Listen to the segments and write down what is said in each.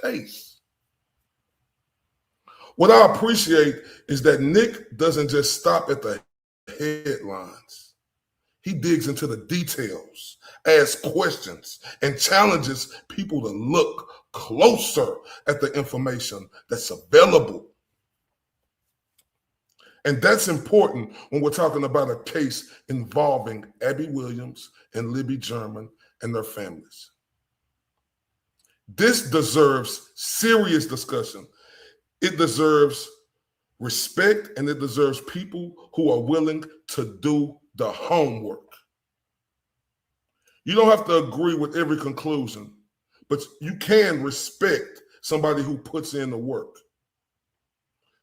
case. What I appreciate is that Nick doesn't just stop at the headlines. He digs into the details, asks questions, and challenges people to look closer at the information that's available. And that's important when we're talking about a case involving Abby Williams and Libby German and their families. This deserves serious discussion. It deserves respect, and it deserves people who are willing to do the homework. You don't have to agree with every conclusion, but you can respect somebody who puts in the work.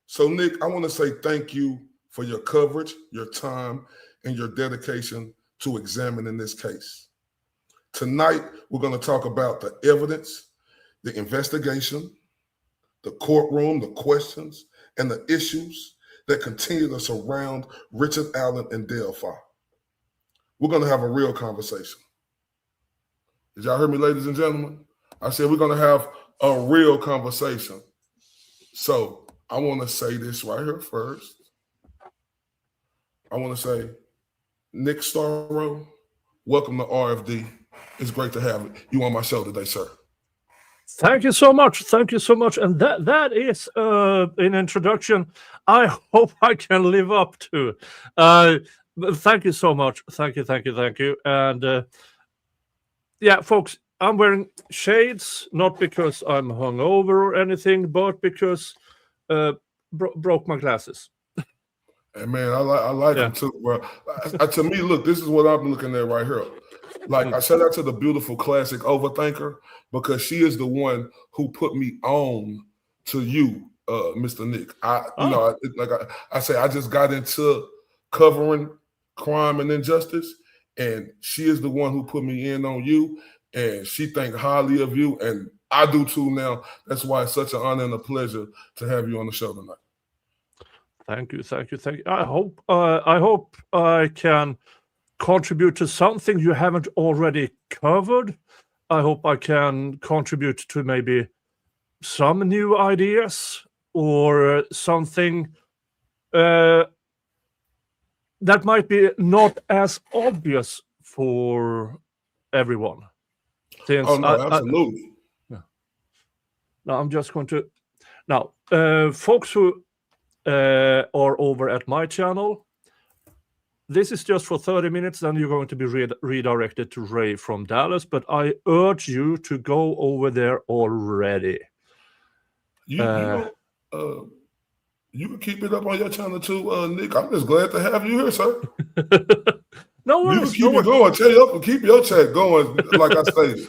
So, Nick, I want to say thank you for your coverage, your time, and your dedication to examining this case. Tonight, we're going to talk about the evidence, the investigation, the courtroom, the questions, and the issues that continue to surround Richard Allen and Delphi. We're going to have a real conversation. Did y'all hear me, ladies and gentlemen? I said we're going to have a real conversation. So I want to say this right here first. I want to say, Nick Starro, welcome to RFD. It's great to have you on my show today, sir. Thank you so much. Thank you so much. And that is an introduction I hope I can live up to. Thank you so much. Thank you. And yeah, folks, I'm wearing shades, not because I'm hungover or anything, but because broke my glasses. Hey, man, I like them too, bro. To me, look, this is what I'm looking at right here. Like, I shout out to the beautiful classic Overthinker, because she is the one who put me on to you, Mr. Nick. I say, I just got into covering crime and injustice, and she is the one who put me in on you, and she think highly of you, and I do too now. That's why it's such an honor and a pleasure to have you on the show tonight. Thank you. I hope I can contribute to something you haven't already covered. I hope I can contribute to maybe some new ideas or something that might be not as obvious for everyone. Absolutely. Now I'm just going to... Now, folks who are over at my channel, this is just for 30 minutes, then you're going to be redirected to Ray from Dallas, but I urge you to go over there already. You can keep it up on your channel too, Nick. I'm just glad to have you here, sir. No worries. You can keep it going. Keep your chat going, like I stated.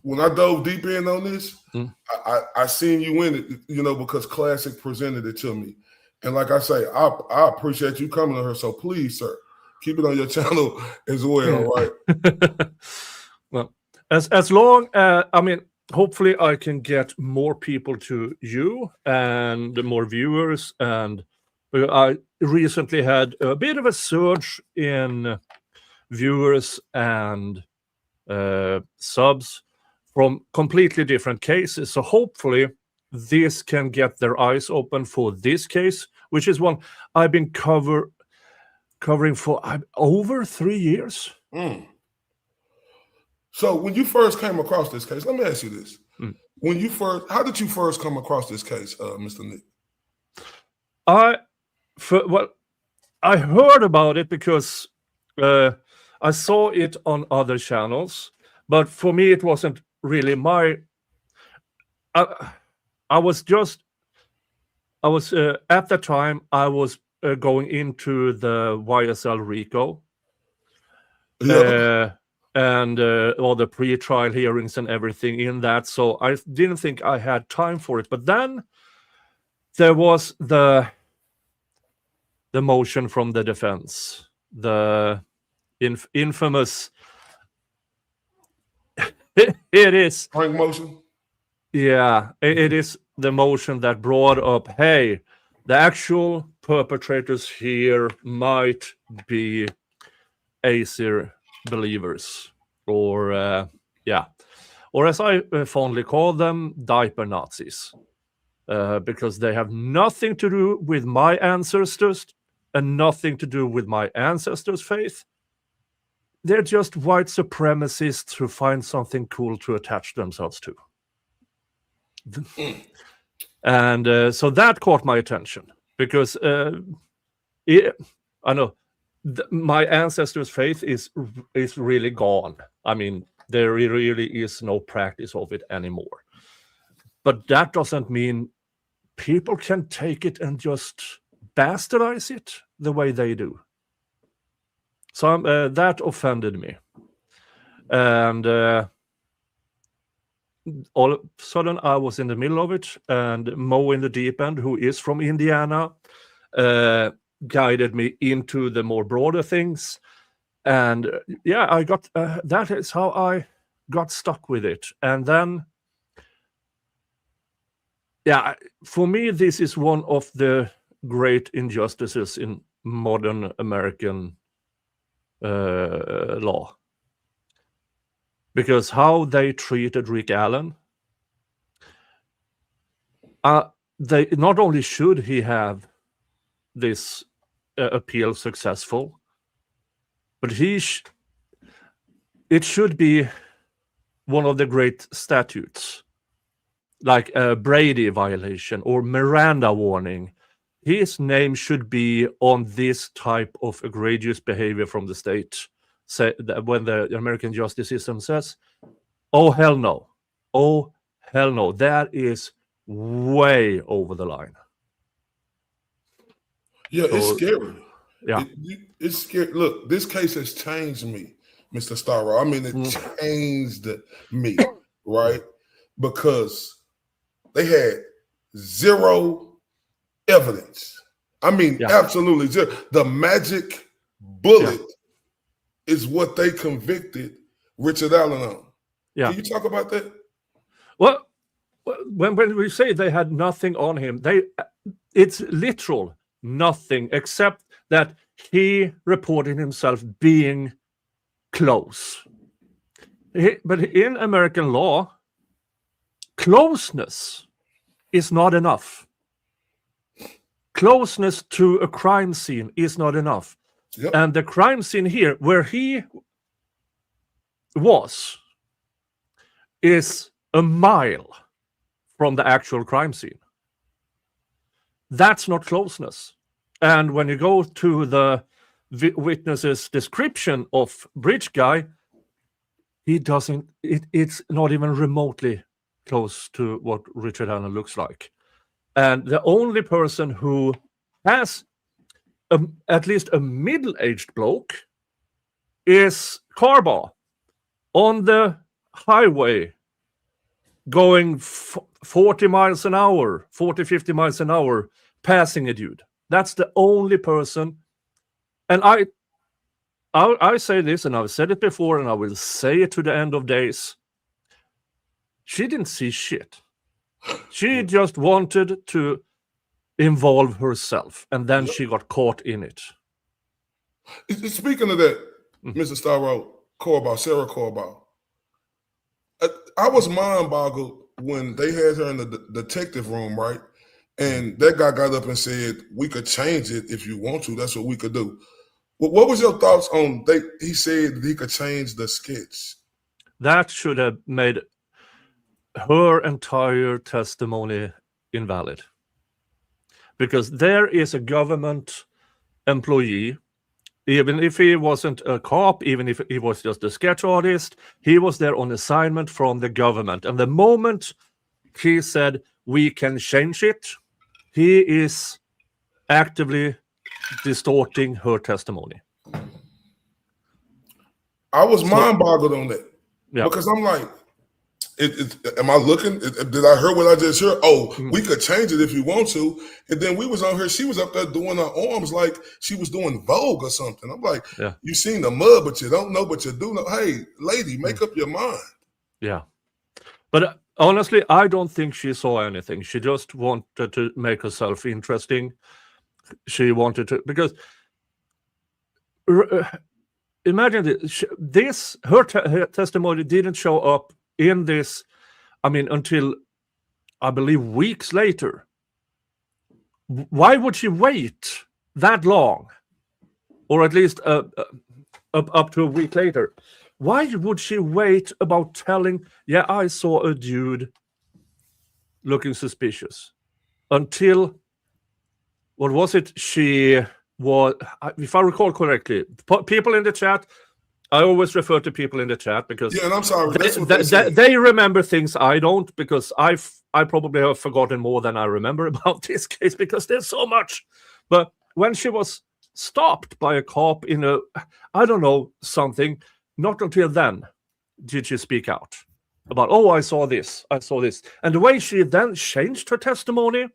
When I dove deep in on this, I seen you in it, because Classic presented it to me. And like I say, I appreciate you coming to her. So please, sir, keep it on your channel as well, right? Well, as long as, hopefully I can get more people to you and more viewers. And I recently had a bit of a surge in viewers and subs from completely different cases. So hopefully this can get their eyes open for this case, which is one I've been covering for over 3 years. So when you first came across this case, let me ask you this. How did you first come across this case, Mr. Nick? I heard about it because I saw it on other channels, but for me it wasn't really my... I was at the time I was going into the YSL RICO and all the pre-trial hearings and everything in that. So I didn't think I had time for it. But then there was the motion from the defense, the infamous. It is Frank motion. Yeah, it is the motion that brought up, hey, the actual perpetrators here might be ACER believers, or or as I fondly call them, diaper Nazis, because they have nothing to do with my ancestors and nothing to do with my ancestors' faith. They're just white supremacists who find something cool to attach themselves to. And so that caught my attention, because I know my ancestors' faith is really gone. I mean, there really is no practice of it anymore. But that doesn't mean people can take it and just bastardize it the way they do. So that offended me. And all of a sudden I was in the middle of it, and Mo in the deep end, who is from Indiana, guided me into the more broader things. And I got that is how I got stuck with it. And then for me, this is one of the great injustices in modern American law, because how they treated Rick Allen, they not only should he have this appeal successful, but it should be one of the great statutes, like a Brady violation or Miranda warning. His name should be on this type of egregious behavior from the state. Say that when the American justice system says, "Oh hell no, oh hell no," that is way over the line. Yeah, it's scary. Yeah, it's scary. Look, this case has changed me, Mr. Starro. I mean, it changed me, right? Because they had zero evidence. I mean, absolutely zero. The magic bullet is what they convicted Richard Allen on. Yeah. Can you talk about that? Well, when we say they had nothing on him, it's literal nothing, except that he reported himself being close. But in American law, closeness is not enough. Closeness to a crime scene is not enough. Yep. And the crime scene here, where he was, is a mile from the actual crime scene. That's not closeness. And when you go to the witness's description of Bridge Guy, he doesn't, it's not even remotely close to what Richard Allen looks like. And the only person who has at least a middle-aged bloke is Carbaugh on the highway going 40 miles an hour, 40, 50 miles an hour, passing a dude. That's the only person. And I say this, and I've said it before, and I will say it to the end of days. She didn't see shit. She just wanted to involve herself, and then she got caught in it. Speaking of that, Mr. Starro, Sarah Corbaugh, I was mind-boggled when they had her in the detective room, right? And that guy got up and said, "We could change it if you want to. That's what we could do." Well, what was your thoughts on he said that he could change the sketch? That should have made her entire testimony invalid. Because there is a government employee, even if he wasn't a cop, even if he was just a sketch artist, he was there on assignment from the government. And the moment he said, "We can change it," he is actively distorting her testimony. I was mind-boggled on that. Yeah. Because I'm like, am I looking? Did I hear what I just heard? Oh, we could change it if you want to. And then we was on her. She was up there doing her arms like she was doing Vogue or something. I'm like, you seen the mud, but you don't know, but you do know. Hey, lady, make up your mind. Yeah. But honestly, I don't think she saw anything. She just wanted to make herself interesting. She wanted to, because imagine this, her testimony didn't show up in this, until I believe weeks later. Why would she wait that long, or at least up to a week later? Why would she wait about telling, yeah, I saw a dude looking suspicious, until, what was it? She was, if I recall correctly, people in the chat, I always refer to people in the chat because and I'm sorry, that's what they say. They remember things I don't, because I probably have forgotten more than I remember about this case because there's so much. But when she was stopped by a cop in a, I don't know, something, not until then did she speak out about, oh, I saw this. And the way she then changed her testimony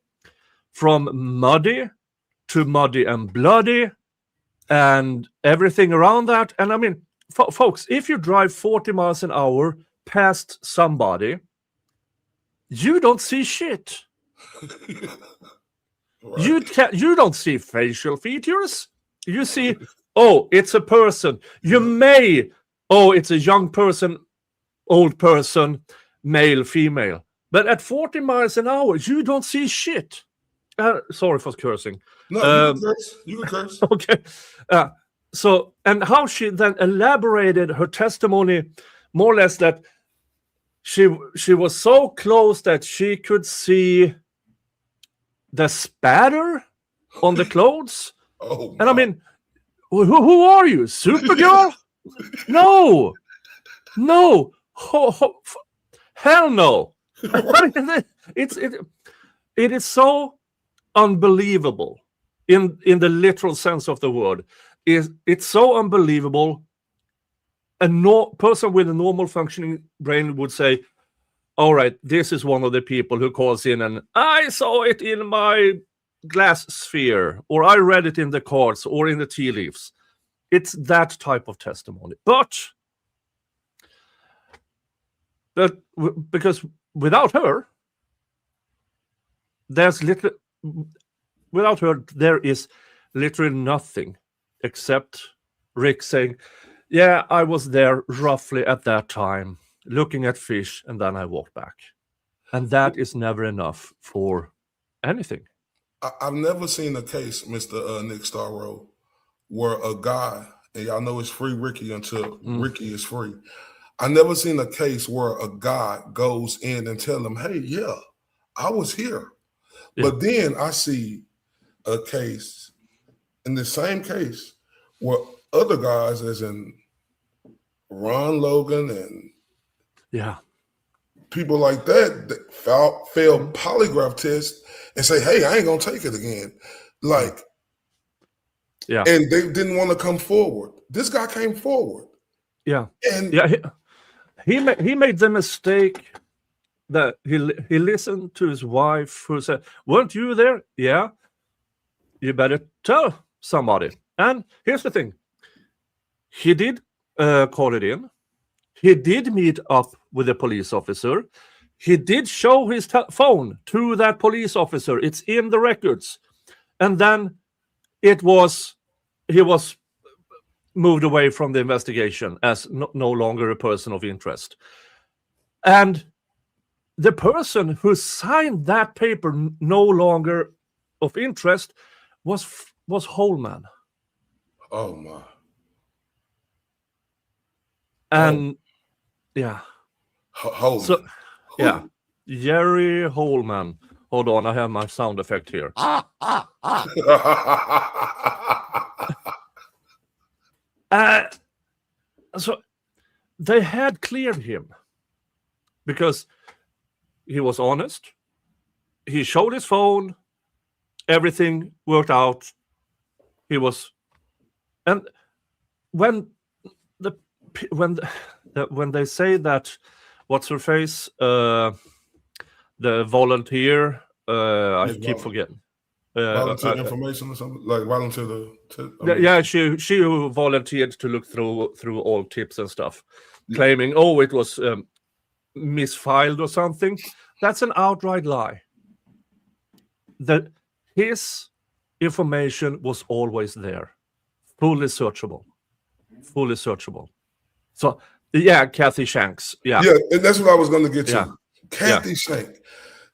from muddy to muddy and bloody and everything around that. And folks, if you drive 40 miles an hour past somebody, you don't see shit. Right. You don't see facial features. You see, oh, it's a person. You may, oh, it's a young person, old person, male, female. But at 40 miles an hour, you don't see shit. Sorry for cursing. No, you can curse. Okay. So, and how she then elaborated her testimony, more or less, that she was so close that she could see the spatter on the clothes. Oh, and who are you, Supergirl? No, hell no. It is so unbelievable in the literal sense of the word. It's so unbelievable. A person with a normal functioning brain would say, all right, this is one of the people who calls in and I saw it in my glass sphere, or I read it in the cards or in the tea leaves. It's that type of testimony. But because without her, there is literally nothing except Rick saying, yeah, I was there roughly at that time, looking at fish, and then I walked back. And that is never enough for anything. I've never seen a case, Mr. Nick Starro, where a guy, and y'all know it's free Ricky until Ricky is free. I never seen a case where a guy goes in and tell him, hey, yeah, I was here. Yeah. But then I see a case, in the same case, where other guys, as in Ron Logan and people like that fail polygraph tests and say, hey, I ain't gonna take it again. And they didn't want to come forward. This guy came forward. Yeah. And he made the mistake that he listened to his wife, who said, weren't you there? Yeah. You better tell somebody. And here's the thing. He did call it in. He did meet up with a police officer. He did show his phone to that police officer. It's in the records. And then he was moved away from the investigation as no longer a person of interest. And the person who signed that paper, no longer of interest, was Holman. Oh my. And Holman. So Jerry Holman. Hold on, I have my sound effect here. So they had cleared him because he was honest. He showed his phone. Everything worked out. He was, and when they say that, what's her face, the volunteer, I keep forgetting. Volunteer information or something, like volunteer she volunteered to look through all tips and stuff, claiming, oh, it was misfiled or something. That's an outright lie. That his information was always there, fully searchable. So Yeah, Kathy Shanks. Yeah. Yeah, and that's what I was going to get to. Yeah. Kathy Shank.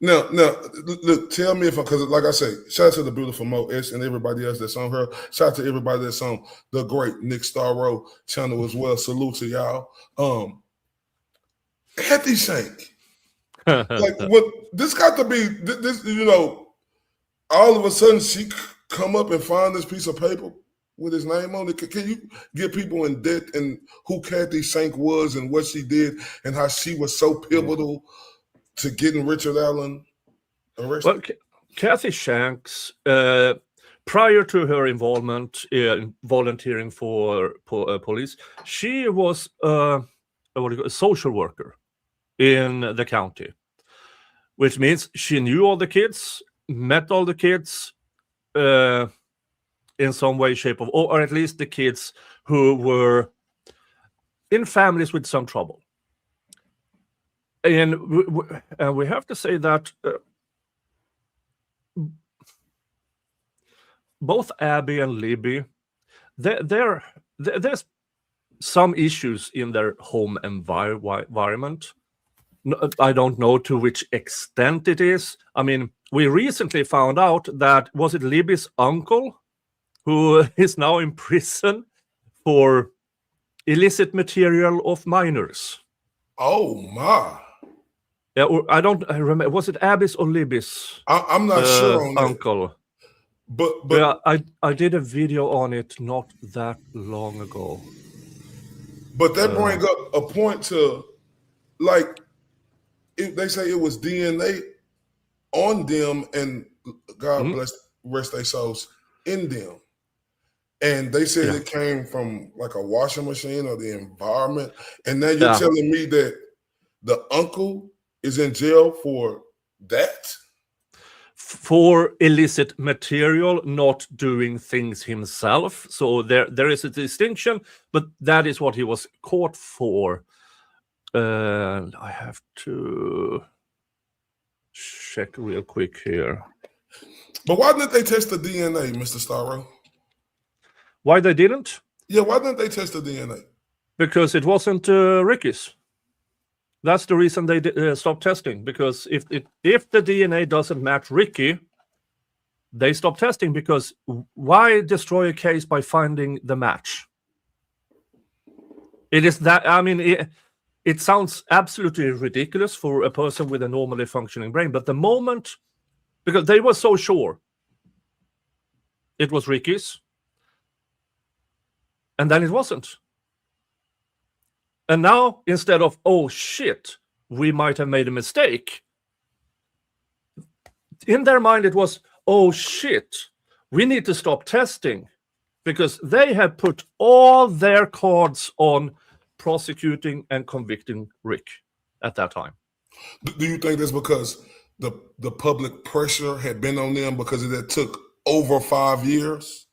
Now, look, tell me if because, like I say, shout out to the beautiful Mo S and everybody else that's on her. Shout out to everybody that's on the great Nick Starro channel as well. Salute to y'all. Kathy Shank. Like, what? This got to be this. You know, all of a sudden she come up and find this piece of paper with his name on it. Can you get people in depth and who Kathy Shank was and what she did and how she was so pivotal to getting Richard Allen arrested? Well, Kathy Shanks, prior to her involvement in volunteering for police, she was a social worker in the county, which means she knew all the kids, met all the kids in some way, shape, or at least the kids who were in families with some trouble. And we have to say that both Abby and Libby, there's some issues in their home environment. I don't know to which extent it is. I mean, we recently found out that, was it Libby's uncle who is now in prison for illicit material of minors? Oh my! Yeah, or I remember. Was it Abby's or Libby's? I'm not sure on uncle. That. But yeah, I did a video on it not that long ago. But that brings up a point to, like, if they say it was DNA on them, and God bless, rest their souls, in them. And they said it came from like a washing machine or the environment. And now you're telling me that the uncle is in jail for that? For illicit material, not doing things himself. So there is a distinction, but that is what he was caught for. I have to check real quick here. But why didn't they test the DNA, Mr. Starro? Why they didn't? Yeah, why didn't they test the DNA? Because it wasn't Ricky's. That's the reason they stopped testing. Because if the DNA doesn't match Ricky, they stop testing. Because why destroy a case by finding the match? It is that, I mean, it sounds absolutely ridiculous for a person with a normally functioning brain. But the moment, because they were so sure it was Ricky's, and then it wasn't. And now, instead of, oh shit, we might have made a mistake, in their mind it was, oh shit, we need to stop testing, because they had put all their cards on prosecuting and convicting Rick at that time. Do you think that's because the public pressure had been on them because it took over 5 years?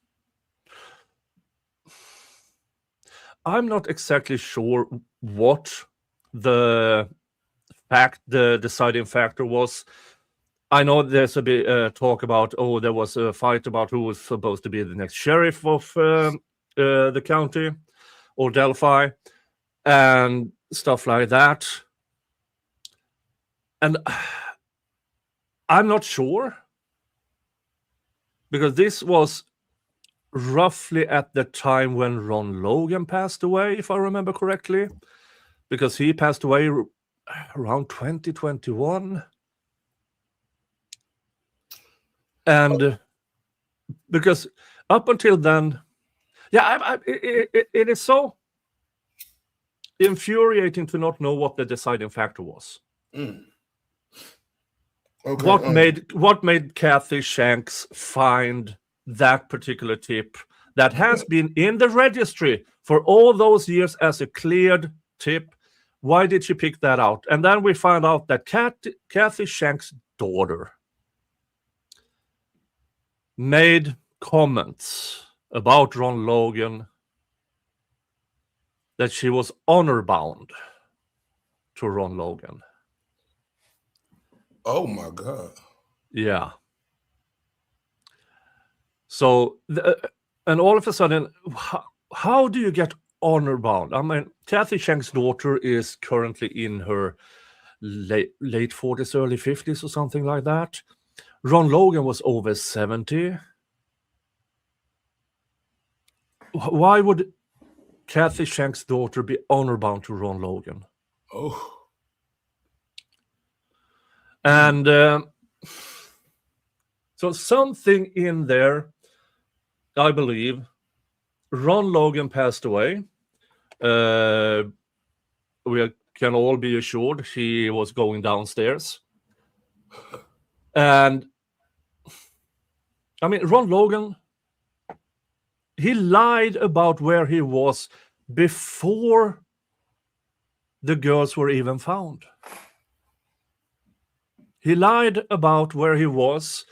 I'm not exactly sure what the deciding factor was. I know there's a bit talk about, there was a fight about who was supposed to be the next sheriff of the county or Delphi and stuff like that. And I'm not sure, because this was roughly at the time when Ron Logan passed away, if I remember correctly, because he passed away around 2021. And because up until then, it is so infuriating to not know what the deciding factor was. Okay. What made Kathy Shanks find that particular tip that has been in the registry for all those years as a cleared tip? Why did she pick that out? And then we find out that Kathy Shanks' daughter made comments about Ron Logan that she was honor bound to Ron Logan. Oh my God. Yeah. So, and all of a sudden, how do you get honor bound. I mean, Kathy Schenk's daughter is currently in her late 40s, early 50s or something like that. Ron Logan was over 70. Why would Kathy Schenk's daughter be honor bound to Ron Logan? Oh. And so something in there, I believe. Ron Logan passed away. We can all be assured he was going downstairs. And I mean, Ron Logan, he lied about where he was before the girls were even found. He lied about where he was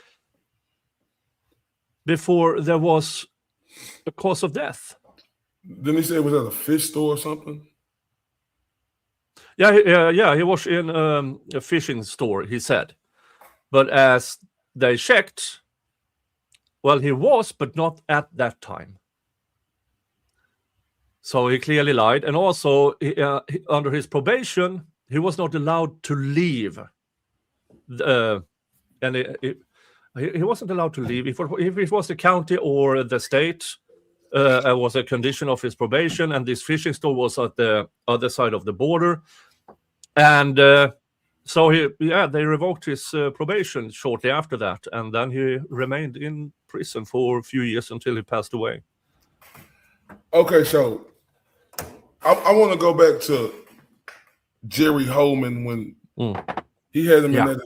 before there was a cause of death. Didn't he say it was at a fish store or something? Yeah, he was in a fishing store, he said. But as they checked, well, he was, but not at that time. So he clearly lied. And also, under his probation, he was not allowed to leave. And he wasn't allowed to leave. If it was the county or the state, it was a condition of his probation, and this fishing store was at the other side of the border. And so they revoked his probation shortly after that, and then he remained in prison for a few years until he passed away. Okay, so I want to go back to Jerry Holman when he had him in that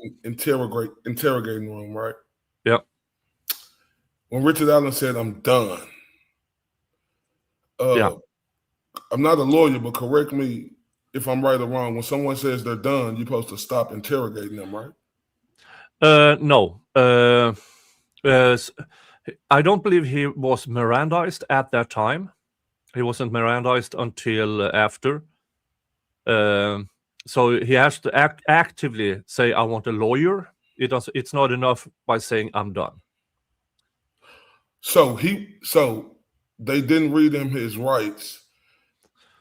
interrogating room, right? Yeah. When Richard Allen said, "I'm done." I'm not a lawyer, but correct me if I'm right or wrong. When someone says they're done, you're supposed to stop interrogating them, right? No. I don't believe he was Mirandized at that time. He wasn't Mirandized until after. So he has to actively say, "I want a lawyer." It's not enough by saying, "I'm done." So they didn't read him his rights,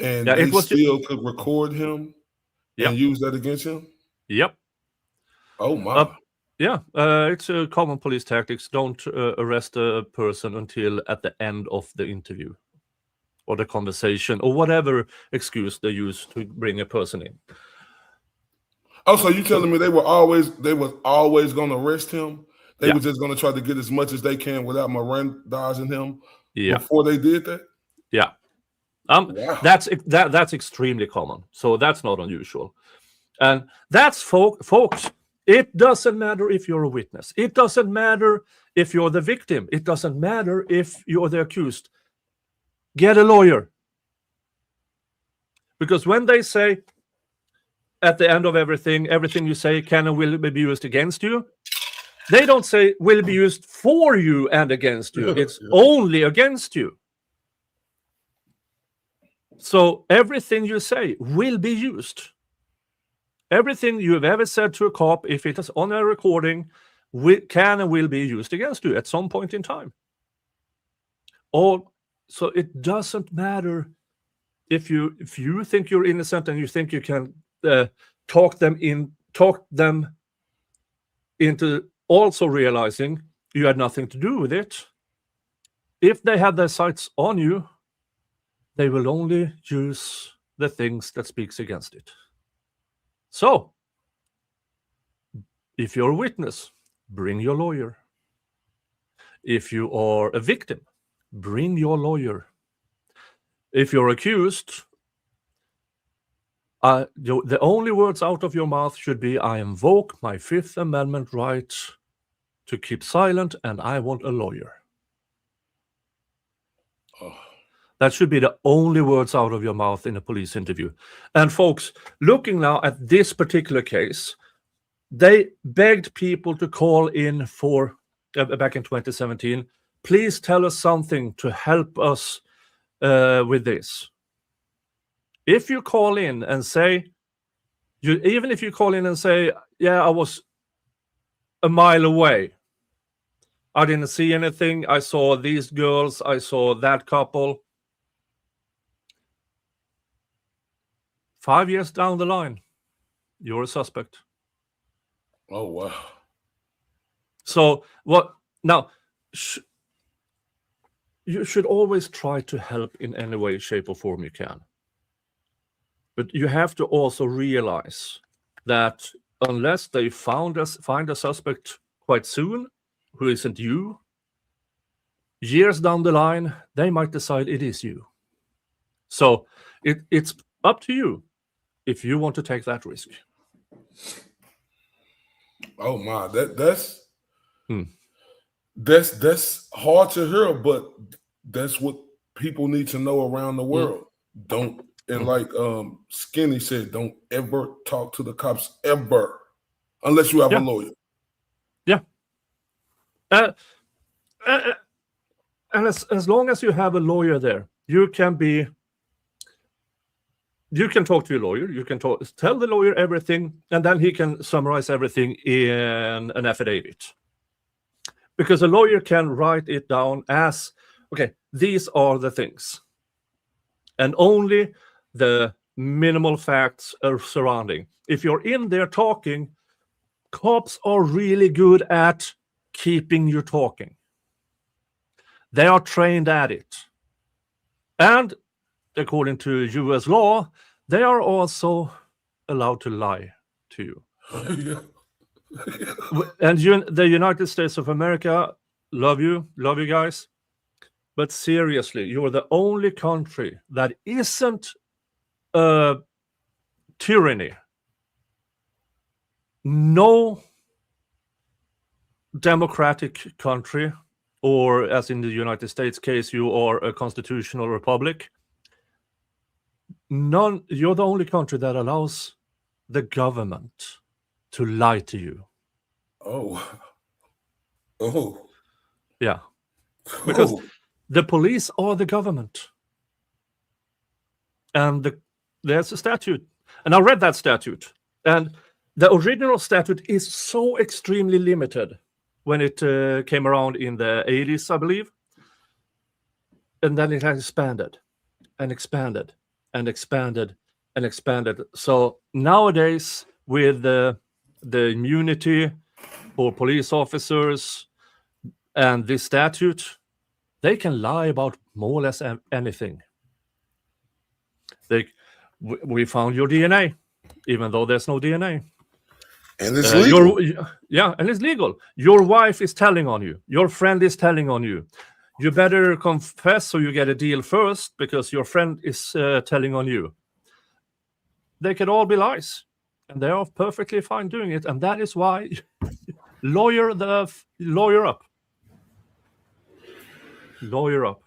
and they still could record him and use that against him? Yep. Oh, my. It's a common police tactics. Don't arrest a person until at the end of the interview or the conversation or whatever excuse they use to bring a person in. Oh, so you telling me they was always going to arrest him? They were just going to try to get as much as they can without Mirandizing him before they did that? Yeah. Wow. That's extremely common. So that's not unusual. And that's folks, it doesn't matter if you're a witness. It doesn't matter if you're the victim. It doesn't matter if you're the accused. Get a lawyer. Because when they say at the end of everything you say can and will be used against you, they don't say will be used for you and against you. It's only against you. So everything you say will be used. Everything you have ever said to a cop, if it is on a recording, can and will be used against you at some point in time. So it doesn't matter if you think you're innocent and you think you can talk them into also realizing you had nothing to do with it. If they have their sights on you, they will only use the things that speaks against it. So, if you're a witness, bring your lawyer. If you are a victim, bring your lawyer. If you're accused, the only words out of your mouth should be, "I invoke my Fifth Amendment right to keep silent, and I want a lawyer." That should be the only words out of your mouth in a police interview. And folks, looking now at this particular case, they begged people to call in for, back in 2017, please tell us something to help us with this. If you call in and say, even if you call in and say, "Yeah, I was a mile away. I didn't see anything. I saw these girls. I saw that couple." 5 years down the line, you're a suspect. Oh, wow. So what now? You should always try to help in any way, shape, or form you can. But you have to also realize that unless they find a suspect quite soon, who isn't you, years down the line, they might decide it is you. So it's up to you if you want to take that risk. Oh my, that's hard to hear, but that's what people need to know around the world. Don't, and like Skinny said, don't ever talk to the cops ever, unless you have a lawyer. Yeah. And as long as you have a lawyer there, you can talk to your lawyer. You can tell the lawyer everything, and then he can summarize everything in an affidavit. Because a lawyer can write it down as, okay, these are the things. And only the minimal facts are surrounding. If you're in there talking, cops are really good at keeping you talking. They are trained at it. And according to US law, they are also allowed to lie to you. And the United States of America, love you guys. But seriously, you're the only country that isn't a tyranny. No democratic country, or as in the United States case, you are a constitutional republic. You're the only country that allows the government to lie to you. Oh. Yeah. Because the police are the government. And there's a statute. And I read that statute. And the original statute is so extremely limited when it came around in the 80s, I believe. And then it has expanded and expanded and expanded and expanded. So nowadays, with the immunity for police officers and this statute, they can lie about more or less anything. We found your DNA, even though there's no DNA. And it's legal. And it's legal. Your wife is telling on you. Your friend is telling on you. You better confess so you get a deal first, because your friend is telling on you. They can all be lies, and they are perfectly fine doing it. And that is why lawyer up. Lawyer up.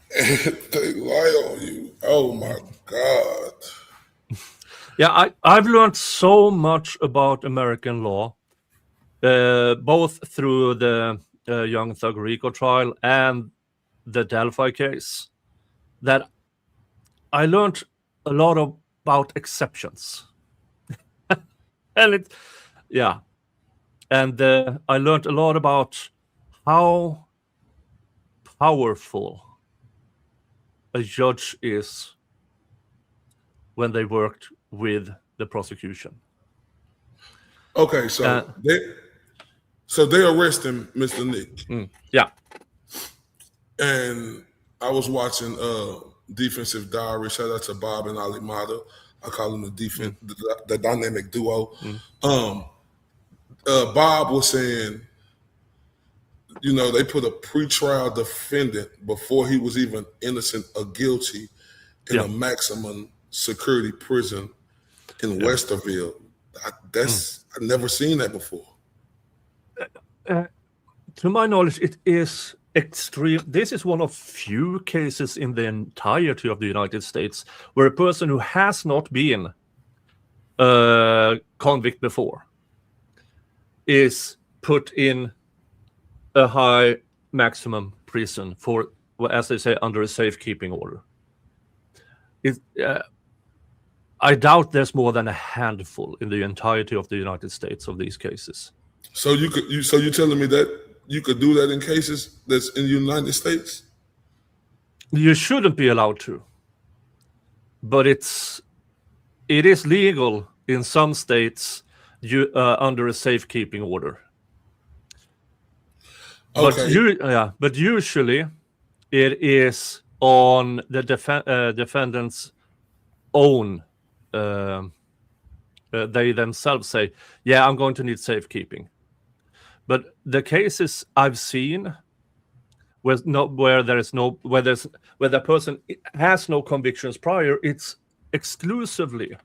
They lie on you. Oh my God. Yeah, I've learned so much about American law, both through the Young Thug Rico trial and the Delphi case, that I learned a lot about exceptions. And I learned a lot about how powerful a judge is when they worked with the prosecution. Okay, so they arrest him, Mr. Nick. Yeah. And I was watching Defensive Diary. Shout out to Bob and Ali Mata. I call them the dynamic duo. Bob was saying, they put a pretrial defendant before he was even innocent or guilty in a maximum security prison in Westerville. I've never seen that before. To my knowledge, it is extreme. This is one of few cases in the entirety of the United States where a person who has not been a convict before is put in a high maximum prison for, as they say, under a safekeeping order. I doubt there's more than a handful in the entirety of the United States of these cases. So you're telling me that you could do that in cases that's in the United States? You shouldn't be allowed to, but it's it is legal in some states under a safekeeping order. Okay. But usually it is on the defendant's own. They themselves say, "Yeah, I'm going to need safekeeping." But the cases I've seen where the person has no convictions prior, it's exclusively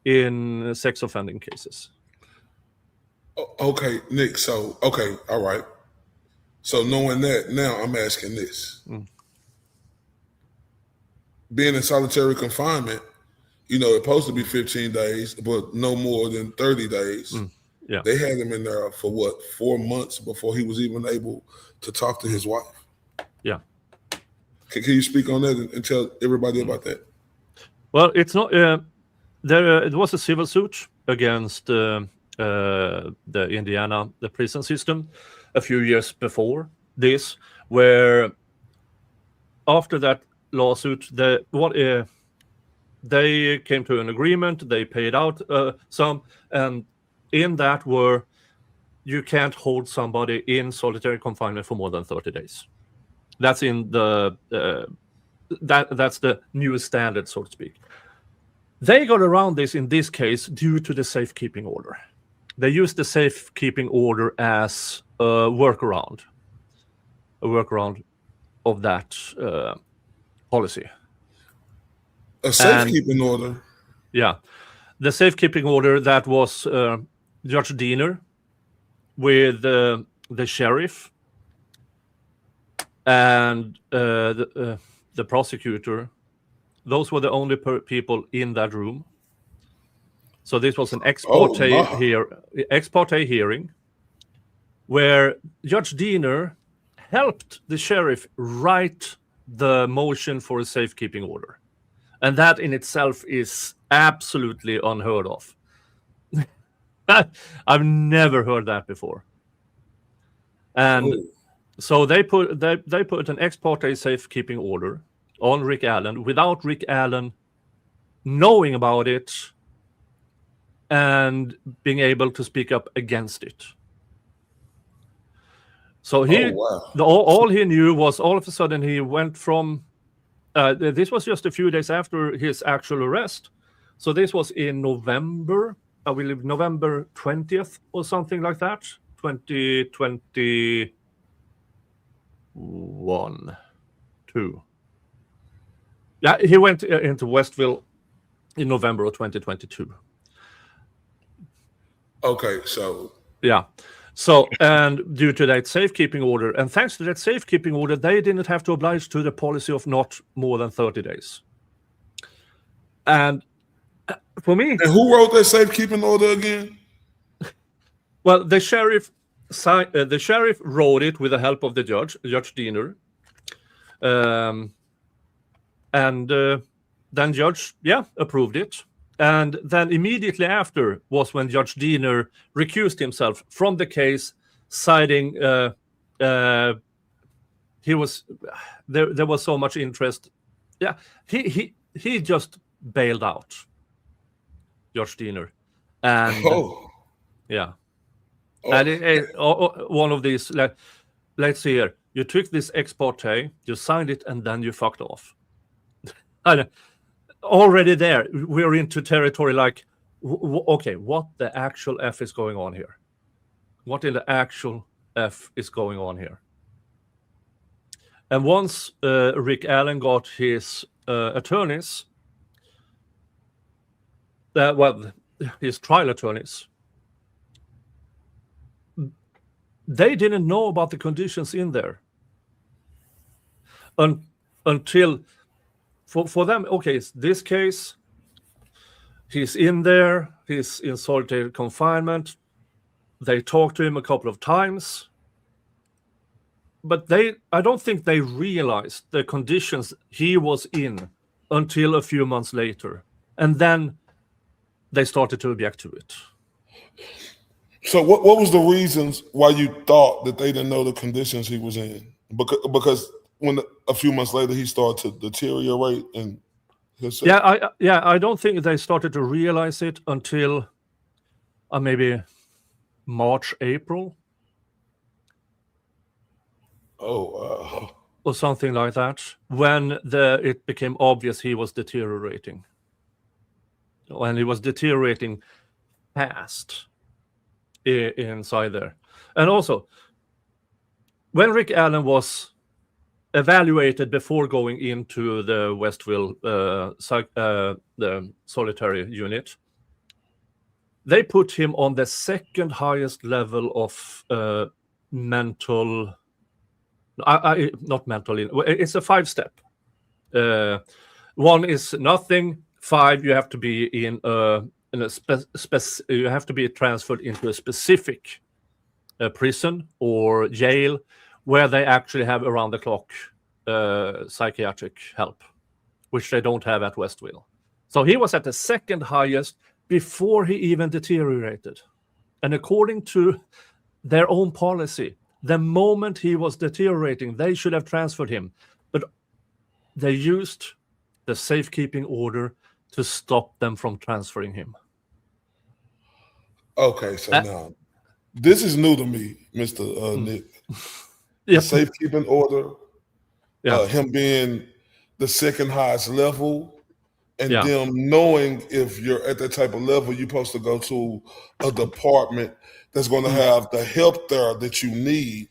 in sex offending cases. Okay, Nick. So, okay, all right. So knowing that, now I'm asking this. Being in solitary confinement, it's supposed to be 15 days, but no more than 30 days. Yeah. They had him in there for 4 months before he was even able to talk to his wife. Yeah. Can you speak on that and tell everybody about that? Well, it's not. It was a civil suit against the prison system a few years before this, where after that lawsuit, they came to an agreement. They paid out some, and in that were you can't hold somebody in solitary confinement for more than 30 days. That's in the that's the new standard, so to speak. They got around this in this case due to the safekeeping order. They used the safekeeping order as a workaround of that policy. A safekeeping order? Yeah. The safekeeping order that was Judge Diener with the sheriff and the prosecutor. Those were the only people in that room. So this was an ex parte hearing where Judge Diener helped the sheriff write the motion for a safekeeping order. And that in itself is absolutely unheard of. I've never heard that before. And so they put an ex parte safekeeping order on Rick Allen without Rick Allen knowing about it and being able to speak up against it. So all he knew was all of a sudden he went from this was just a few days after his actual arrest. So this was in November, I believe November 20th or something like that, 2021, 2. Yeah, he went into Westville in November of 2022. Okay, so... Yeah. So, and due to that safekeeping order, and thanks to that safekeeping order, they didn't have to oblige to the policy of not more than 30 days. And for me... And who wrote that safekeeping order again? Well, the sheriff wrote it with the help of the Judge Diener. And then Judge, approved it. And then immediately after was when Judge Diener recused himself from the case, citing there was so much interest. Yeah, he just bailed out, Judge Diener, and and one of these. Let's see here. You took this ex parte, you signed it, and then you fucked off. Already there, we're into territory like, okay, what the actual F is going on here? What in the actual F is going on here? And once Rick Allen got his attorneys, his trial attorneys, they didn't know about the conditions in there until... For them, okay, this case, he's in there, he's in solitary confinement. They talked to him a couple of times, but I don't think they realized the conditions he was in until a few months later. And then they started to object to it. So what was the reasons why you thought that they didn't know the conditions he was in? Because when a few months later he started to deteriorate and himself? I don't think they started to realize it until maybe March, April, or something like that, when it became obvious he was deteriorating. When he was deteriorating fast inside there. And also, when Rick Allen was evaluated before going into the Westville the solitary unit, they put him on the second highest level of mental, not mental, it's a 5-step. One is nothing. 5, you have to be in a you have to be transferred into a specific prison or jail where they actually have around the clock psychiatric help, which they don't have at Westville. So he was at the second highest before he even deteriorated. And according to their own policy, the moment he was deteriorating, they should have transferred him. But they used the safekeeping order to stop them from transferring him. Okay, so now this is new to me, Mr. Nick. Yep. The safekeeping order, him being the second highest level, and them knowing if you're at that type of level, you're supposed to go to a department that's going to have the help there that you need.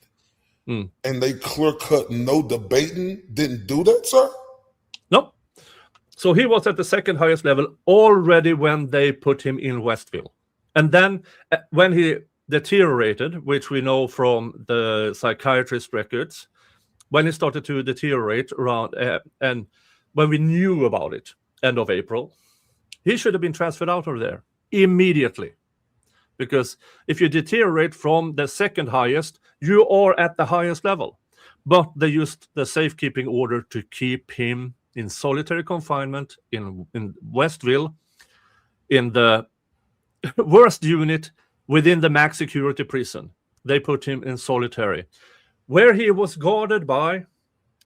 And they clear cut, no debating, didn't do that, sir? Nope. So he was at the second highest level already when they put him in Westville. And then when he deteriorated, which we know from the psychiatrist records, when he started to deteriorate around, and when we knew about it, end of April, he should have been transferred out of there immediately. Because if you deteriorate from the second highest, you are at the highest level. But they used the safekeeping order to keep him in solitary confinement in Westville, in the worst unit within the max security prison. They put him in solitary, where he was guarded by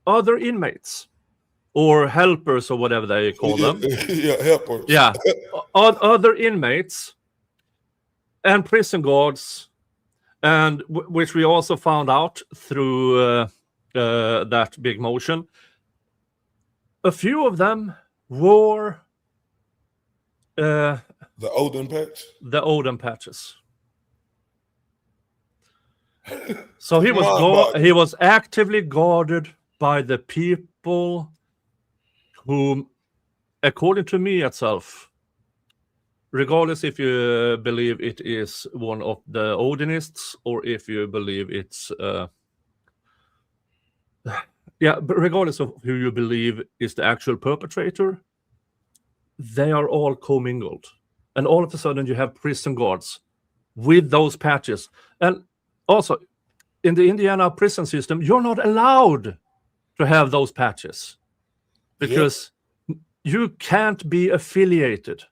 other inmates or helpers or whatever they call them. Helpers. Yeah, other inmates and prison guards, and which we also found out through that big motion. A few of them wore the Odin patch. The Odin patches. So he was actively guarded by the people whom, according to me itself, regardless if you believe it is one of the Odinists or if you believe it's but regardless of who you believe is the actual perpetrator, they are all commingled. And all of a sudden you have prison guards with those patches. And also, in the Indiana prison system, you're not allowed to have those patches because you can't be affiliated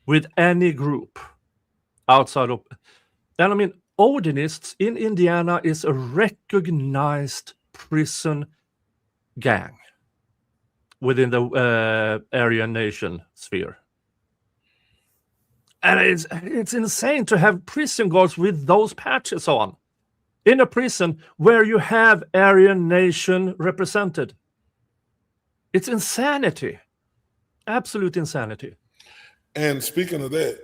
with any group outside of... And I mean, Odinists in Indiana is a recognized prison gang within the Aryan nation sphere. And it's insane to have prison guards with those patches on in a prison where you have Aryan nation represented. It's insanity. Absolute insanity. And speaking of that,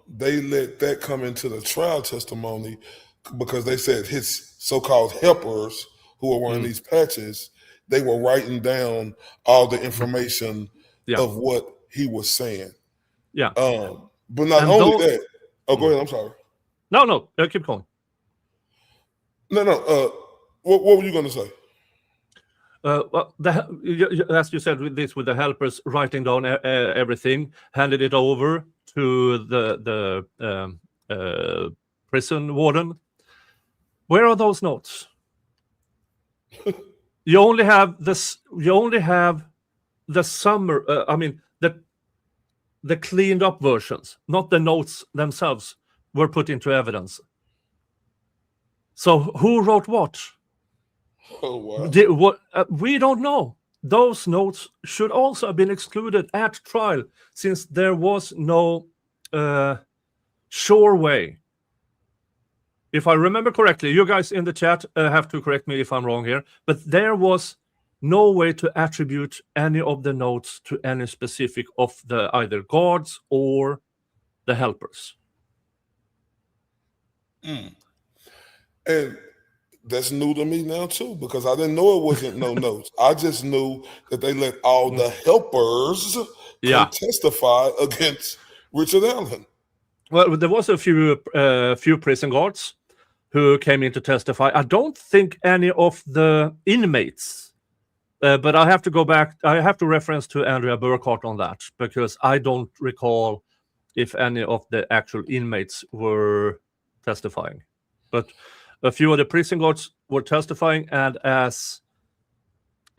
they let that come into the trial testimony because they said his so-called helpers who were wearing these patches, they were writing down all the information of what he was saying. Yeah. But not only that. Oh, go ahead. I'm sorry. No. Keep going. No. What were you going to say? Well, as you said, with the helpers writing down everything, handed it over to the prison warden. Where are those notes? You only have this. You only have the the cleaned up versions, not the notes themselves, were put into evidence. So who wrote what? Oh wow! We don't know. those notes should also have been excluded at trial, since there was no sure way. If I remember correctly, you guys in the chat have to correct me if I'm wrong here, but there was no way to attribute any of the notes to any specific of the either guards or the helpers. And that's new to me now too, because I didn't know it wasn't no notes. I just knew that they let all the helpers come testify against Richard Allen. Well, there was a few prison guards who came in to testify. I don't think any of the inmates, but I have to go back. I have to reference to Andrea Burkhart on that, because I don't recall if any of the actual inmates were testifying. But a few of the prison guards were testifying, and as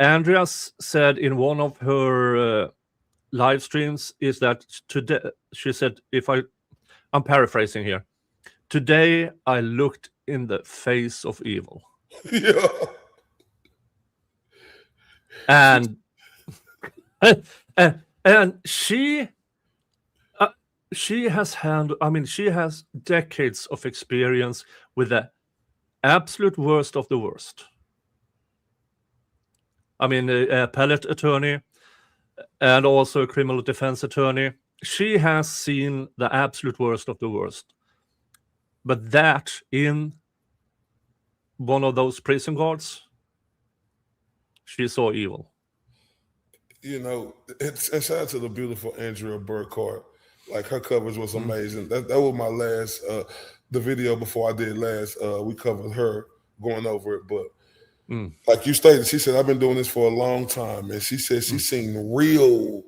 Andreas said in one of her live streams, is that today, she said, I'm paraphrasing here, today I looked in the face of evil. Yeah. And she has she has decades of experience with the absolute worst of the worst. I mean, a appellate attorney and also a criminal defense attorney. She has seen the absolute worst of the worst. But that in one of those prison guards, she saw evil. You know, it's shout out to the beautiful Andrea Burkhart. Like, her coverage was amazing. That was my last, the video before I did last, we covered her going over it. But like you stated, she said, I've been doing this for a long time. And she said she's seen real,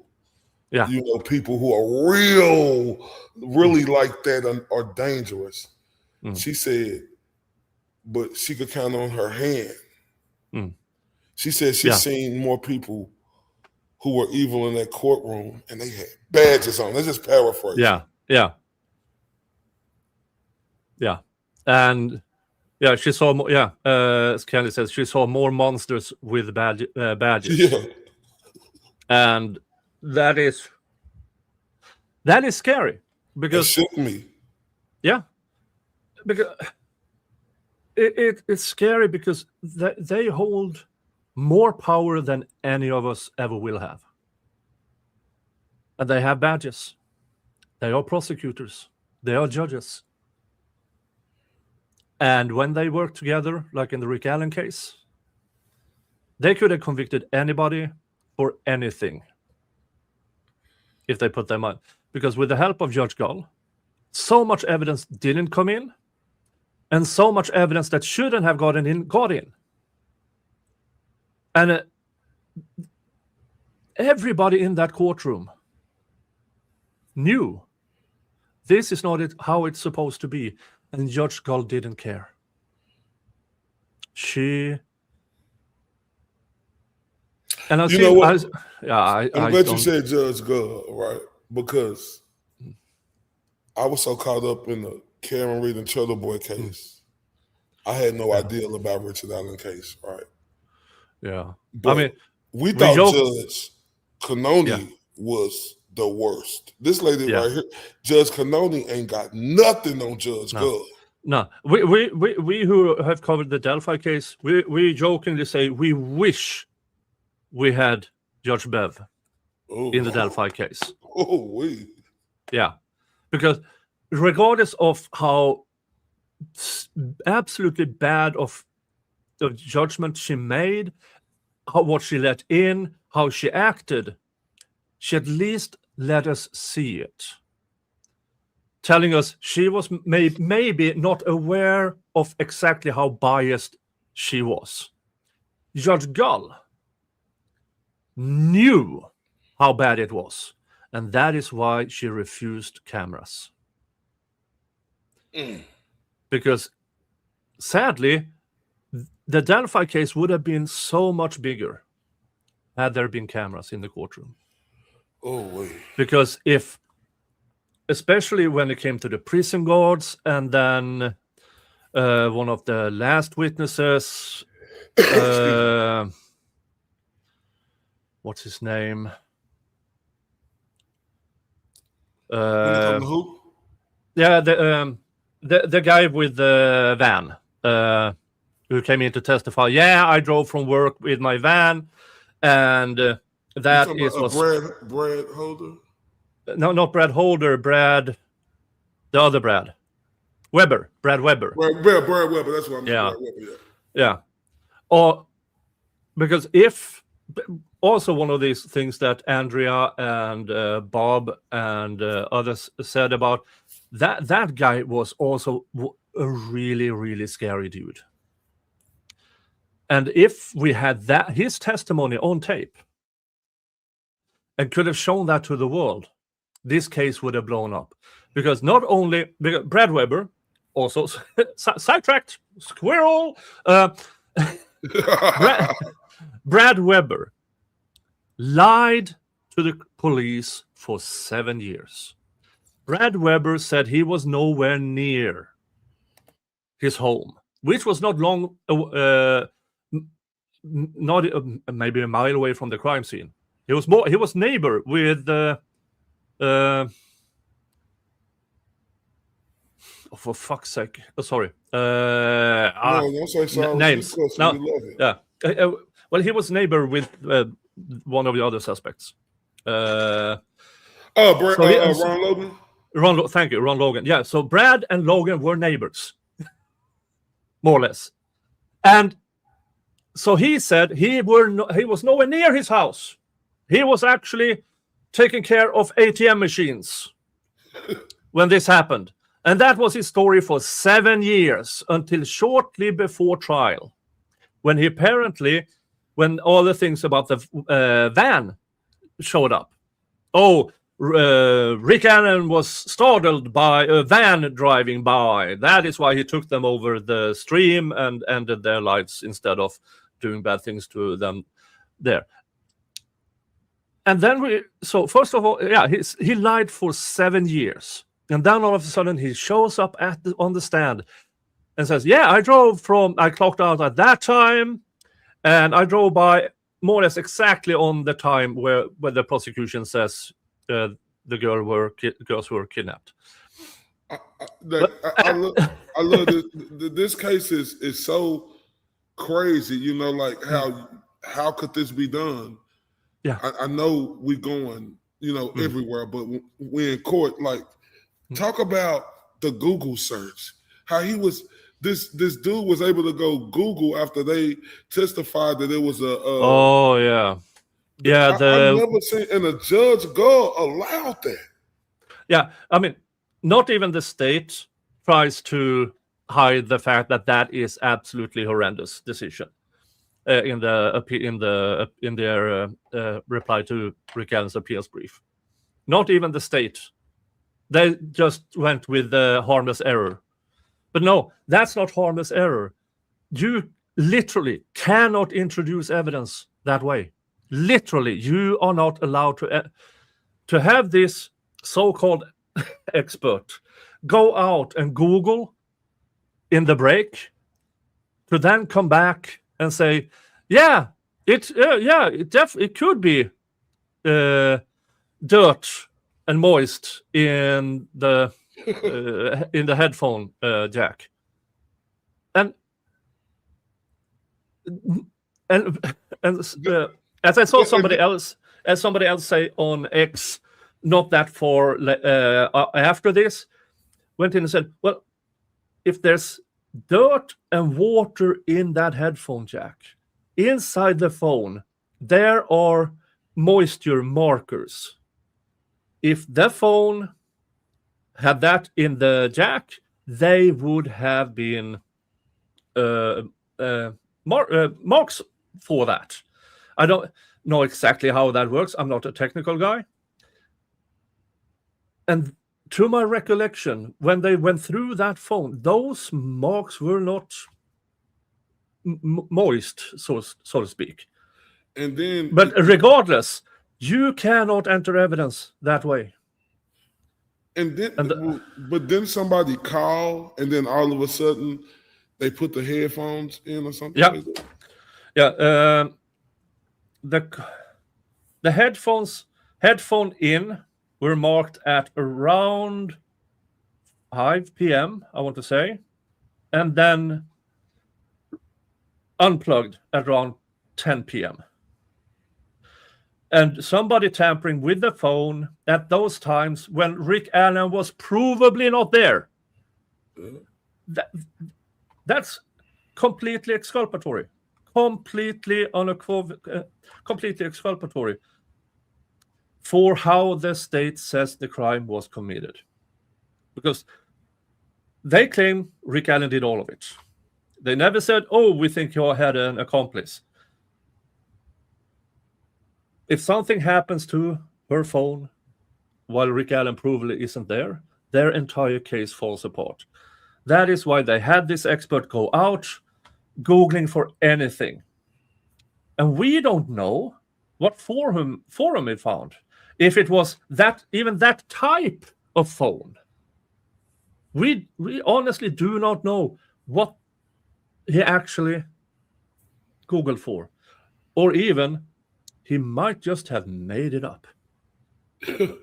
you know, people who are really like that and are dangerous. She said, but she could count on her hand. She said she's seen more people who were evil in that courtroom, and they had badges on. Let's just paraphrase. Yeah. And she saw more. As Candy says, she saw more monsters with badges. Yeah. And that is scary, because it shook me. Yeah, because it's scary, because they hold more power than any of us ever will have. And they have badges. They are prosecutors. They are judges. And when they work together, like in the Rick Allen case, they could have convicted anybody for anything if they put them on. Because with the help of Judge Gull, so much evidence didn't come in, and so much evidence that shouldn't have gotten in got in. And everybody in that courtroom knew this is not how it's supposed to be. And Judge Gull didn't care. And you know what? I'm glad you said Judge Gull, right? Because I was so caught up in the Karen Reed and Turtle Boy case. I had no idea about Richard Allen case, right? Yeah. But I mean, we thought Judge Cannoni was the worst. This lady right here, Judge Cannoni, ain't got nothing on Judge Gull. No, we who have covered the Delphi case, we jokingly say we wish we had Judge Bev in the Delphi case. Yeah, because regardless of how absolutely bad of the judgment she made, what she let in, how she acted, she at least let us see it. Telling us she was maybe not aware of exactly how biased she was. Judge Gull knew how bad it was, and that is why she refused cameras. Because sadly, the Delphi case would have been so much bigger had there been cameras in the courtroom. Because especially when it came to the prison guards, and then one of the last witnesses, what's his name? When it comes to who? Yeah, the guy with the van who came in to testify. Yeah, I drove from work with my van, and that was Brad Holder. No, not Brad Holder. The other Brad Weber. Brad Weber. Brad Weber. That's what I mean. Yeah. Brad Weber, yeah. Or because if also one of these things that Andrea and Bob and others said about that guy was also a really, really scary dude. And if we had his testimony on tape and could have shown that to the world, this case would have blown up. Because not only Brad Weber, also sidetracked, squirrel. Brad Weber lied to the police for 7 years. Brad Weber said he was nowhere near his home, which was not long, not maybe a mile away from the crime scene. He was neighbor with for fuck's sake. Sorry. No, don't say sorry. Names. No, we love it. Yeah. Well, he was neighbor with one of the other suspects. Ron Logan? Thank you, Ron Logan. Yeah, so Brad and Logan were neighbors, more or less. And so he said he was nowhere near his house. He was actually taking care of ATM machines when this happened. And that was his story for 7 years, until shortly before trial, when he apparently, when all the things about the van showed up. Oh, Rick Allen was startled by a van driving by. That is why he took them over the stream and ended their lives instead of doing bad things to them there. And then so first of all, yeah, he lied for 7 years. And then all of a sudden he shows up on the stand and says, yeah, I clocked out at that time, and I drove by more or less exactly on the time where the prosecution says the girls were kidnapped. I love this. This case is so crazy, like how could this be done? Yeah, I know we going, everywhere, but we in court. Like, talk about the Google search. How this dude was able to go Google after they testified that it was a. Oh yeah, yeah. I've never seen, and a judge allowed that. Yeah, I mean, not even the state tries to hide the fact that is absolutely horrendous decision. In their reply to Rick Allen's appeals brief, not even the state. They just went with the harmless error. But no, that's not harmless error. You literally cannot introduce evidence that way. Literally, you are not allowed to have this so-called expert go out and Google in the break, to then come back and say, yeah, it could be dirt and moist in the headphone jack, and as I saw somebody else say on X, not that far after this, went in and said, well, if there's dirt and water in that headphone jack, inside the phone, there are moisture markers. If the phone had that in the jack, they would have been marks for that. I don't know exactly how that works. I'm not a technical guy. And to my recollection, when they went through that phone, those marks were not moist, so to speak. And then, but regardless, you cannot enter evidence that way. And then, but then somebody called, and then all of a sudden, they put the headphones in or something. Yeah, like that. yeah. The headphone in were marked at around 5 p.m., I want to say, and then unplugged at around 10 p.m. And somebody tampering with the phone at those times when Rick Allen was provably not there. That's completely exculpatory. Completely exculpatory for how the state says the crime was committed. Because they claim Rick Allen did all of it. They never said, oh, we think you had an accomplice. If something happens to her phone while Rick Allen provably isn't there, their entire case falls apart. That is why they had this expert go out Googling for anything. And we don't know what forum he found. If it was even that type of phone. We honestly do not know what he actually Googled for. Or even he might just have made it up. But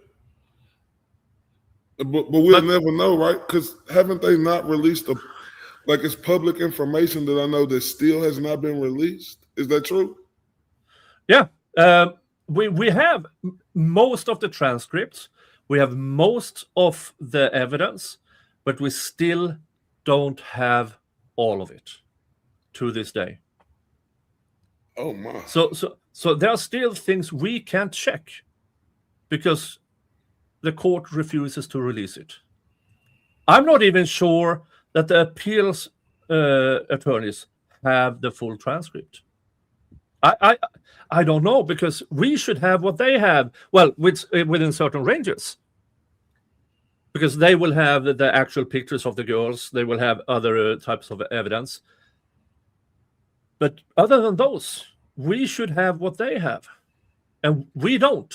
we'll never know, right? Because haven't they not released it's public information that I know that still has not been released? Is that true? Yeah. We have most of the transcripts. We have most of the evidence, but we still don't have all of it to this day. Oh my. So there are still things we can't check because the court refuses to release it. I'm not even sure that the appeals attorneys have the full transcript. I don't know, because we should have what they have, well, within certain ranges. Because they will have the actual pictures of the girls, they will have other types of evidence. But other than those, we should have what they have. And we don't.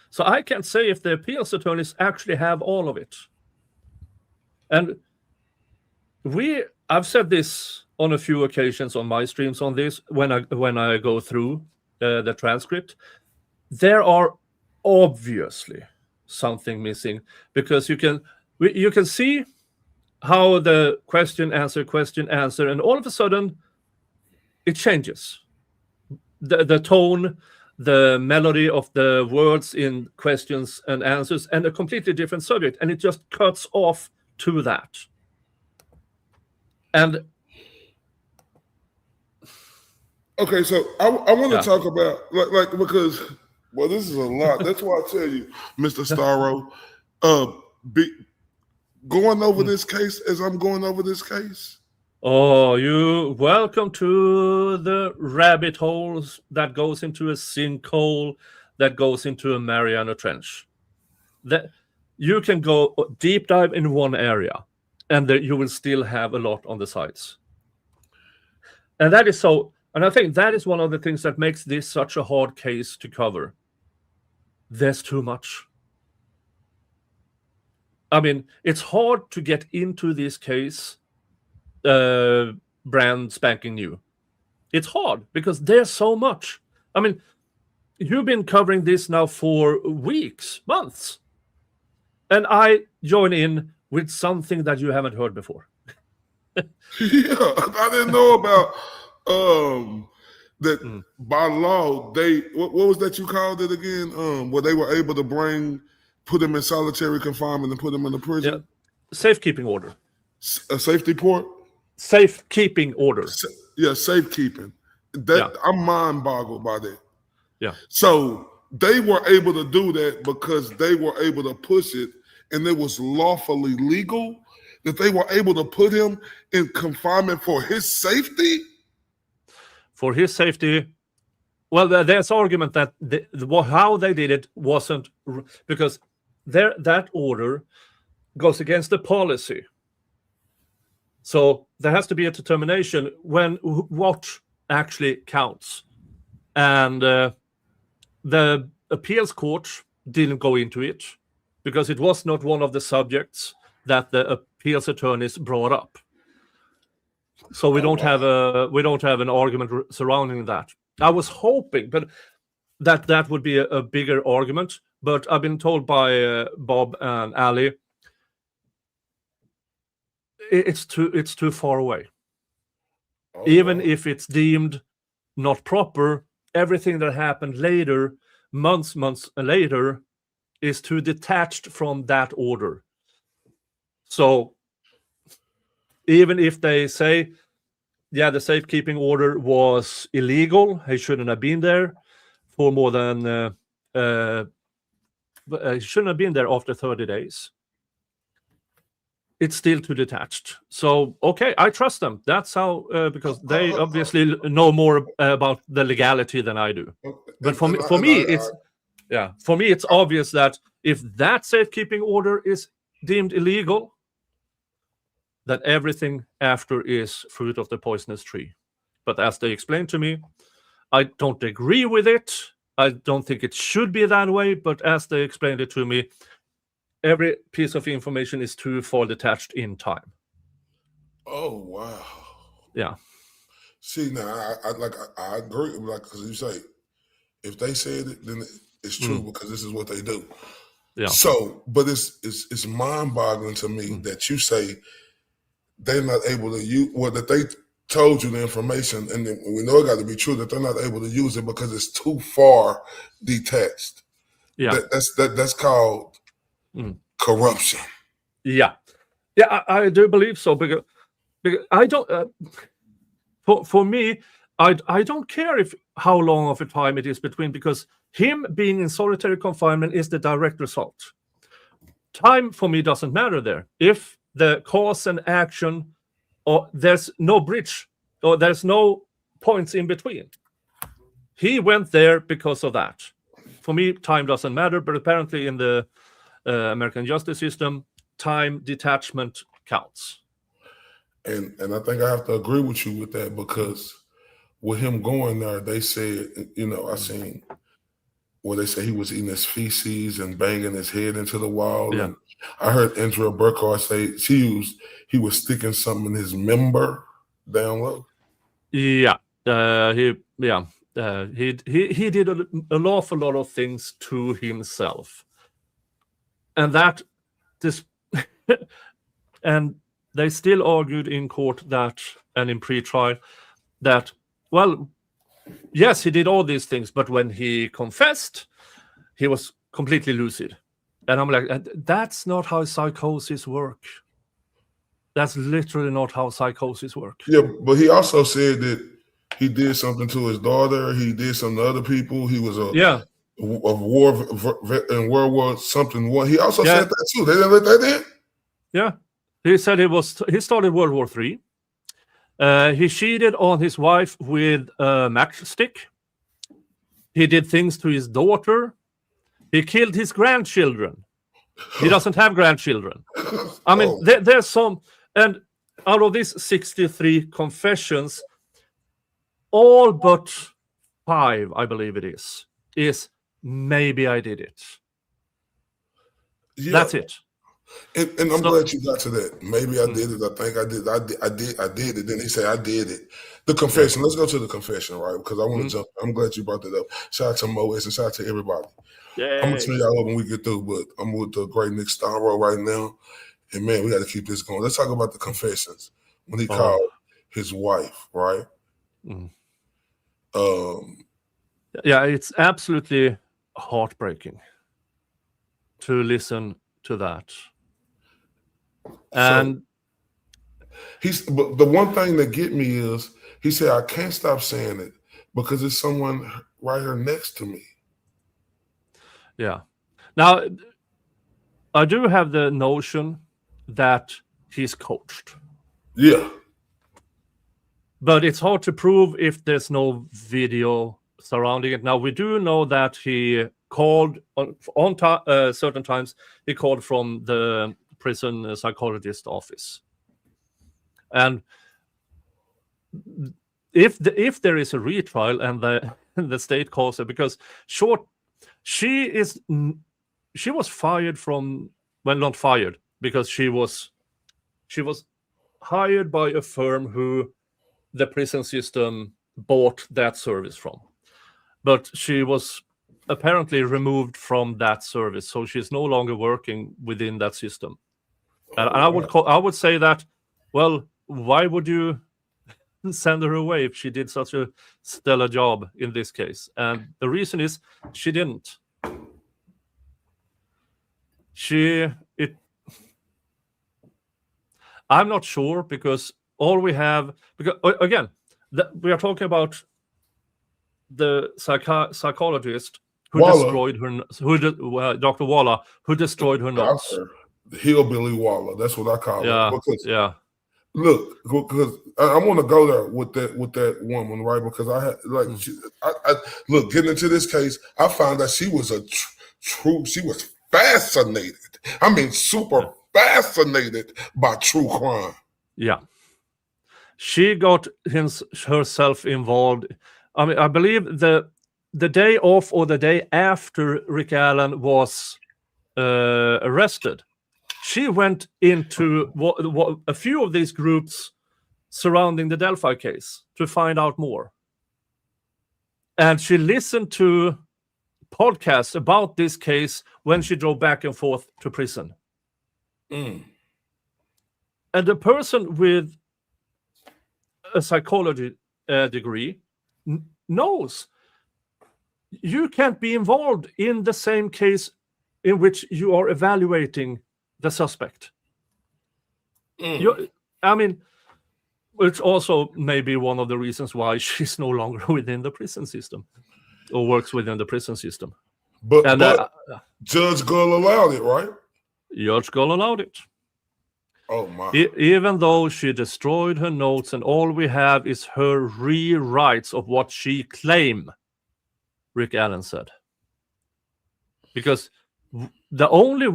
So I can't say if the appeals attorneys actually have all of it. And I've said this on a few occasions on my streams on this, when I go through the transcript, there are obviously something missing, because you can see how the question answer, and all of a sudden it changes. The tone, the melody of the words in questions and answers, and a completely different subject, and it just cuts off to that. And okay, so I want to talk about because this is a lot. That's why I tell you, Mr. Starro, going over this case as I'm going over this case. Oh, you welcome to the rabbit holes that goes into a sinkhole, that goes into a Mariana Trench. That you can go deep dive in one area, and you will still have a lot on the sides. And that is so. And I think that is one of the things that makes this such a hard case to cover. There's too much. I mean, it's hard to get into this case brand spanking new. It's hard because there's so much. I mean, you've been covering this now for weeks, months. And I join in with something that you haven't heard before. Yeah, I didn't know about that by law, what was that you called it again? Where they were able to put them in solitary confinement and put them in the prison? Yeah. Safekeeping order. A safety port? Safekeeping order. Safekeeping. I'm mind boggled by that. Yeah. So they were able to do that because they were able to push it, and it was lawfully legal that they were able to put him in confinement for his safety? For his safety. Well, there's argument that how they did it wasn't, because that order goes against the policy. So there has to be a determination what actually counts. And the appeals court didn't go into it because it was not one of the subjects that the appeals attorneys brought up. So we don't have an argument surrounding that. I was hoping, but that would be a bigger argument. But I've been told by Bob and Ali, it's too far away. Oh, Even wow. if it's deemed not proper, everything that happened later, months later, is too detached from that order. So even if they say, yeah, the safekeeping order was illegal, he shouldn't have been there for more than he shouldn't have been there after 30 days. It's still too detached. So, okay, I trust them. That's how, because they obviously know more about the legality than I do. But for me, it's obvious that if that safekeeping order is deemed illegal, that everything after is fruit of the poisonous tree. But as they explained to me, I don't agree with it. I don't think it should be that way. But as they explained it to me, every piece of information is too far detached in time. Oh, wow. Yeah. See, now I agree. Like, because you say, if they said it, then it's true because this is what they do. Yeah. So, but it's mind-boggling to me that you say they're not able to use, well, that they told you the information, and then we know it got to be true that they're not able to use it because it's too far detached. Yeah. That's called corruption. Yeah. Yeah, I do believe so because I don't. For me, I don't care if how long of a time it is between, because him being in solitary confinement is the direct result. Time for me doesn't matter there. If the cause and action, or there's no bridge, or there's no points in between. He went there because of that. For me, time doesn't matter, but apparently in the American justice system, time detachment counts. And I think I have to agree with you with that, because with him going there, they said, I seen where they say he was eating his feces and banging his head into the wall. Yeah. And I heard Andrea Burkhardt say he was sticking something in his member down low. Yeah. He did an awful lot of things to himself. And that this and they still argued in court that, and in pre-trial, that, well, yes, he did all these things, but when he confessed, he was completely lucid. And I'm like, that's not how psychosis work. That's literally not how psychosis work. Yeah, but he also said that he did something to his daughter. He did something to other people. He was a war in World War something. He also said that too. They didn't let that in. Yeah, he said he started World War III. He cheated on his wife with a matchstick. He did things to his daughter. He killed his grandchildren. He doesn't have grandchildren. I mean, there's some, and out of these 63 confessions, all but 5, I believe it is maybe I did it. Yeah. That's it. And I'm glad you got to that. Maybe I did it. I think I did. I did it. Then he said I did it. The confession. Let's go to the confession, right? Because I want to jump. I'm glad you brought that up. Shout out to Moes and shout out to everybody. Yay. I'm gonna turn y'all up when we get through, but I'm with the great Nick Starro right now. And man, we got to keep this going. Let's talk about the confessions when he called his wife, right? Yeah, it's absolutely heartbreaking to listen to that. And but the one thing that get me is he said, I can't stop saying it because there's someone right here next to me. Yeah. Now, I do have the notion that he's coached. Yeah. But it's hard to prove if there's no video surrounding it. Now, we do know that he called on certain times. He called from the prison psychologist office. And if there is a retrial and the state calls her, because she was fired from, well, not fired, because she was hired by a firm who the prison system bought that service from. but she was apparently removed from that service, so she's no longer working within that system. And I would say that, well, why would you send her away if she did such a stellar job in this case? And the reason is she didn't. I'm not sure, because all we have, because again, we are talking about the psychologist who Waller. destroyed her, Dr. Waller, who destroyed her notes. The hillbilly Waller. That's what I call it. Because, yeah. Look, because I want to go there with that woman, right? Because I had look, getting into this case, I found that she was a she was fascinated. I mean, super fascinated by true crime. Yeah. She got herself involved. I mean, I believe the day off or the day after Rick Allen was arrested, she went into a few of these groups surrounding the Delphi case to find out more. And she listened to podcasts about this case when she drove back and forth to prison. And the person with a psychology degree knows you can't be involved in the same case in which you are evaluating the suspect. I mean, it's also maybe one of the reasons why she's no longer within the prison system or works within the prison system. But Judge Gull allowed it, right? Judge Gull allowed it. Oh my! Even though she destroyed her notes, and all we have is her rewrites of what she claimed Rick Allen said. Because the only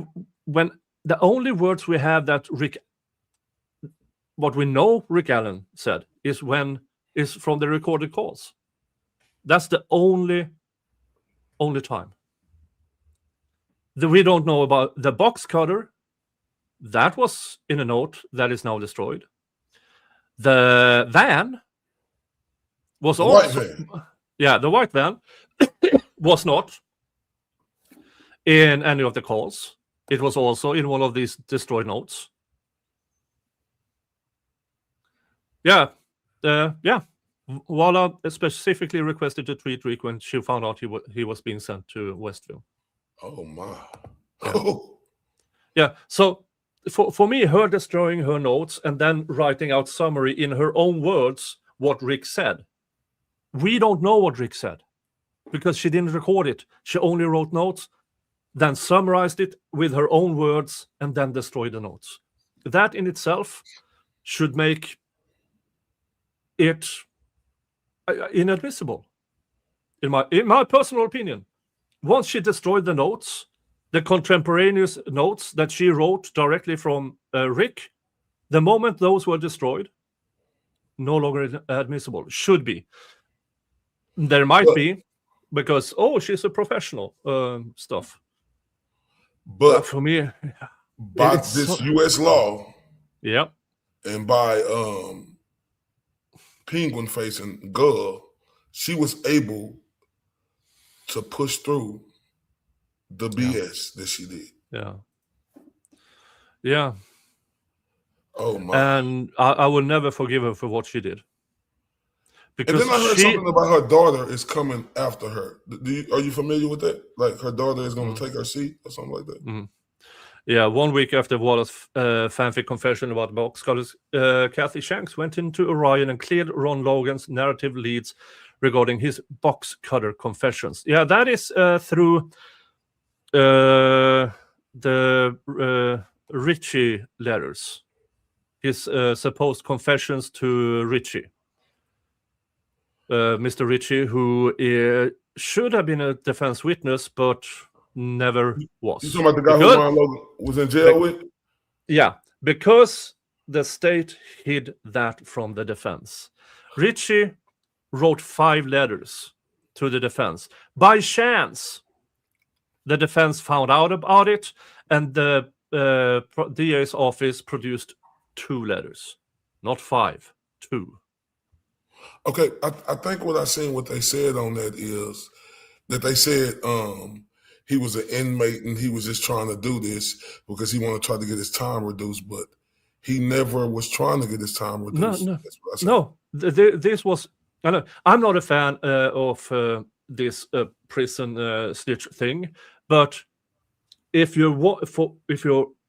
words we have that what we know Rick Allen said is from the recorded calls. That's the only time. We don't know about the box cutter. That was in a note that is now destroyed. The van was the white van was not in any of the calls. It was also in one of these destroyed notes. Walla specifically requested to treat Rick when she found out he was being sent to Westville. Oh my! Yeah. So for me, her destroying her notes and then writing out summary in her own words what Rick said. We don't know what Rick said because she didn't record it. She only wrote notes, then summarized it with her own words, and then destroyed the notes. That in itself should make it inadmissible, in my personal opinion. Once she destroyed the notes, the contemporaneous notes that she wrote directly from Rick, the moment those were destroyed, no longer admissible. Should be. There might be, because she's a professional stuff. But for me, by this U.S. law, and by Penguin Face and Gull, she was able to push through the BS that she did. Yeah. Oh my! And I will never forgive her for what she did. Because and then I heard something about her daughter is coming after her. Are you familiar with that? Like her daughter is going to take her seat or something like that? Mm-hmm. Yeah, 1 week after Wallace's fanfic confession about box cutters, Kathy Shanks went into Orion and cleared Ron Logan's narrative leads regarding his box cutter confessions. Yeah, that is through the Ritchie letters, his supposed confessions to Ritchie. Mr. Ritchie, who should have been a defense witness, but never was. You talking about the guy who Ron Logan was in jail with? Yeah, because the state hid that from the defense. Ritchie wrote 5 letters to the defense. By chance, the defense found out about it, and the DA's office produced 2 letters. Not 5, 2. Okay, I think what I seen what they said on that is that they said he was an inmate and he was just trying to do this because he wanted to try to get his time reduced, but he never was trying to get his time No, reduced. no, That's what I said. no. This was. I know, I'm not a fan of this prison snitch thing, but if you're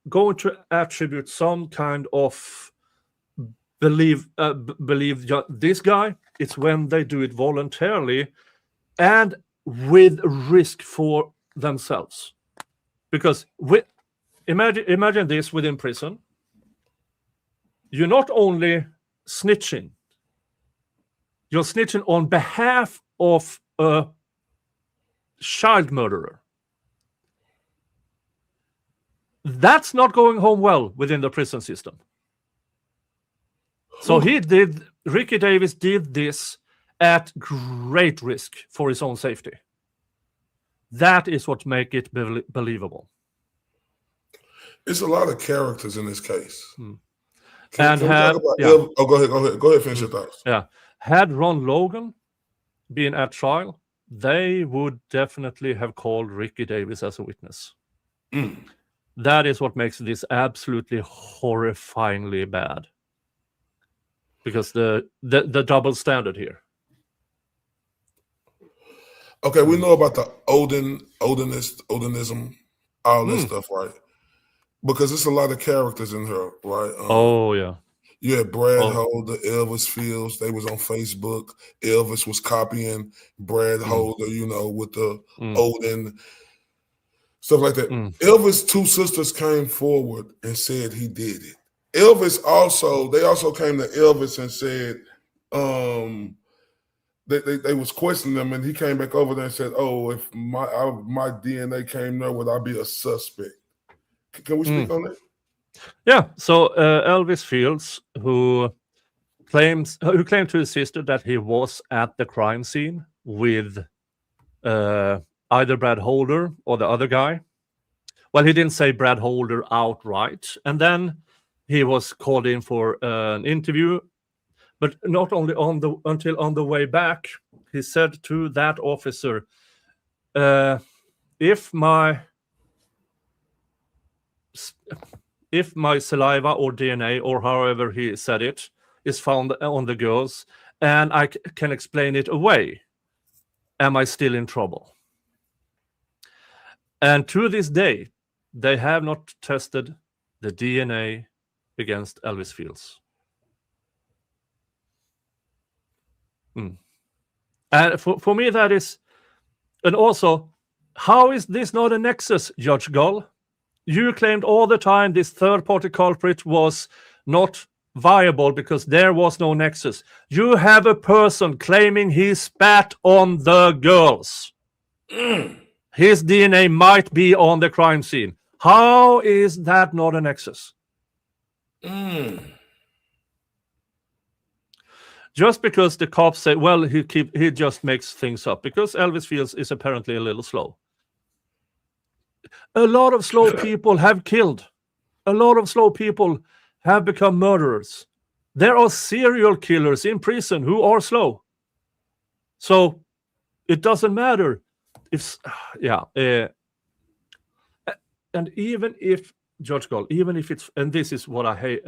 going to attribute some kind of believe this guy, it's when they do it voluntarily and with risk for themselves. Because imagine this within prison. You're not only snitching, you're snitching on behalf of a child murderer. That's not going home well within the prison system. So Ricky Davis did this at great risk for his own safety. That is what makes it believable. It's a lot of characters in this case. And can we talk about go ahead, finish your thoughts. Yeah. Had Ron Logan been at trial, they would definitely have called Ricky Davis as a witness. That is what makes this absolutely horrifyingly bad. Because the double standard here. Okay, we know about the Odinism, all this stuff, right? Because there's a lot of characters in here, right? Yeah. You had Brad Holder, Elvis Fields. They was on Facebook. Elvis was copying Brad Holder, with the Odin, stuff like that. Elvis' two sisters came forward and said he did it. They also came to Elvis and said they was questioning him, and he came back over there and said, "Oh, if my DNA came there, would I be a suspect?" Can we speak on that? Yeah. So Elvis Fields, who claimed to his sister that he was at the crime scene with either Brad Holder or the other guy. Well, he didn't say Brad Holder outright, and then he was called in for an interview. But not only until on the way back, he said to that officer, if my saliva or DNA, or however he said it, is found on the girls, and I can explain it away, am I still in trouble? And to this day, they have not tested the DNA against Elvis Fields. And for me, that is, and also, how is this not a nexus, Judge Gull? You claimed all the time this third-party culprit was not viable because there was no nexus. You have a person claiming he spat on the girls. His DNA might be on the crime scene. How is that not a nexus? Just because the cops say, well, he just makes things up, because Elvis Fields is apparently a little slow. A lot of slow people have killed. A lot of slow people have become murderers. There are serial killers in prison who are slow. So it doesn't matter if, and even if, Judge Gull, even if it's, and this is what I hate,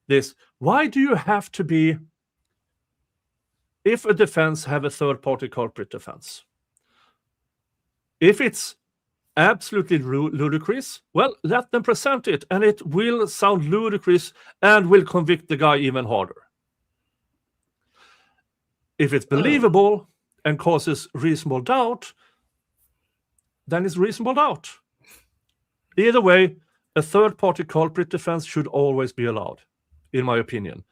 this, why do you have to be, if a defense have a third-party culprit defense, if it's absolutely ludicrous, well, let them present it, and it will sound ludicrous and will convict the guy even harder. If it's believable and causes reasonable doubt, then it's reasonable doubt. Either way, a third-party culprit defense should always be allowed, in my opinion.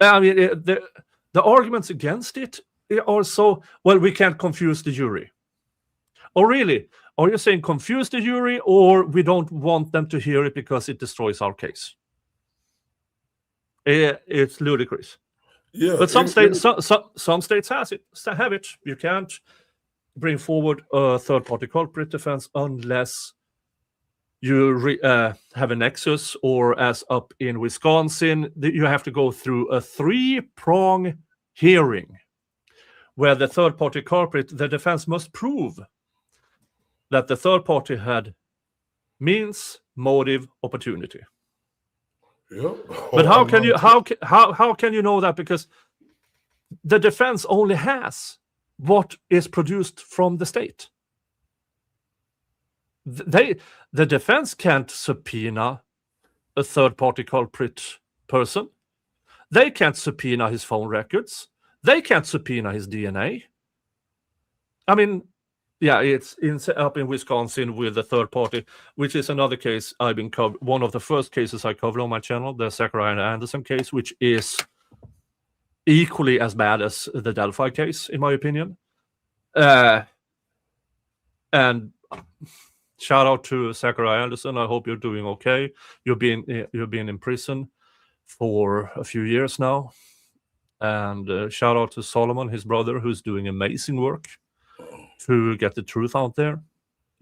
I mean, the arguments against it are so, well, we can't confuse the jury. Oh, really? Are you saying confuse the jury, or we don't want them to hear it because it destroys our case? It's ludicrous. Yeah, but some states have it. You can't bring forward a third-party culprit defense unless you have a nexus, or as up in Wisconsin, you have to go through a 3-prong hearing where the third-party culprit, the defense must prove that the third party had means, motive, opportunity. Yep. But how can you know that? Because the defense only has what is produced from the state. The defense can't subpoena a third-party culprit person. They can't subpoena his phone records. They can't subpoena his DNA. I mean, yeah, it's up in Wisconsin with the third party, which is another case I've been covered. One of the first cases I covered on my channel, the Zachariah Anderson case, which is equally as bad as the Delphi case, in my opinion. And shout out to Zachariah Anderson. I hope you're doing okay. You've been in prison for a few years now. And shout out to Solomon, his brother, who's doing amazing work to get the truth out there.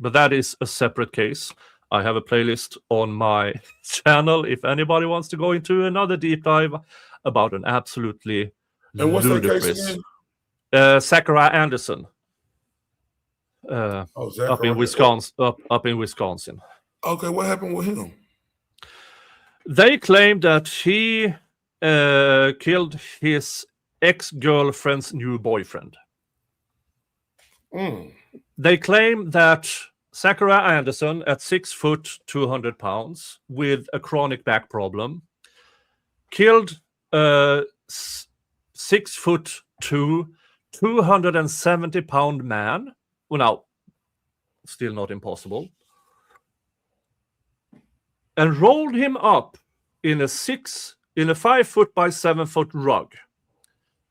But that is a separate case. I have a playlist on my channel if anybody wants to go into another deep dive about an absolutely and what's that case again? Zachariah Anderson. Up in Wisconsin. Up in Wisconsin. Okay, what happened with him? They claimed that he killed his ex-girlfriend's new boyfriend. They claim that Zachariah Anderson, at 6 foot 200 pounds, with a chronic back problem, killed a 6 foot 270-pound man. Well, now, still not impossible, and rolled him up in a 5 foot by 7 foot rug.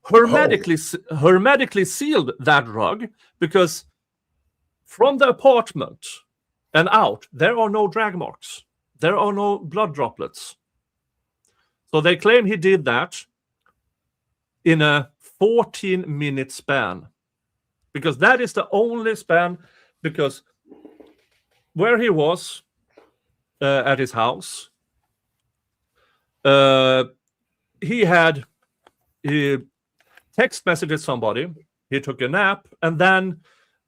Hermetically sealed that rug, because from the apartment and out, there are no drag marks. There are no blood droplets. So they claim he did that in a 14-minute span. Because that is the only span, because where he was at his house, he text messaged somebody, he took a nap, and then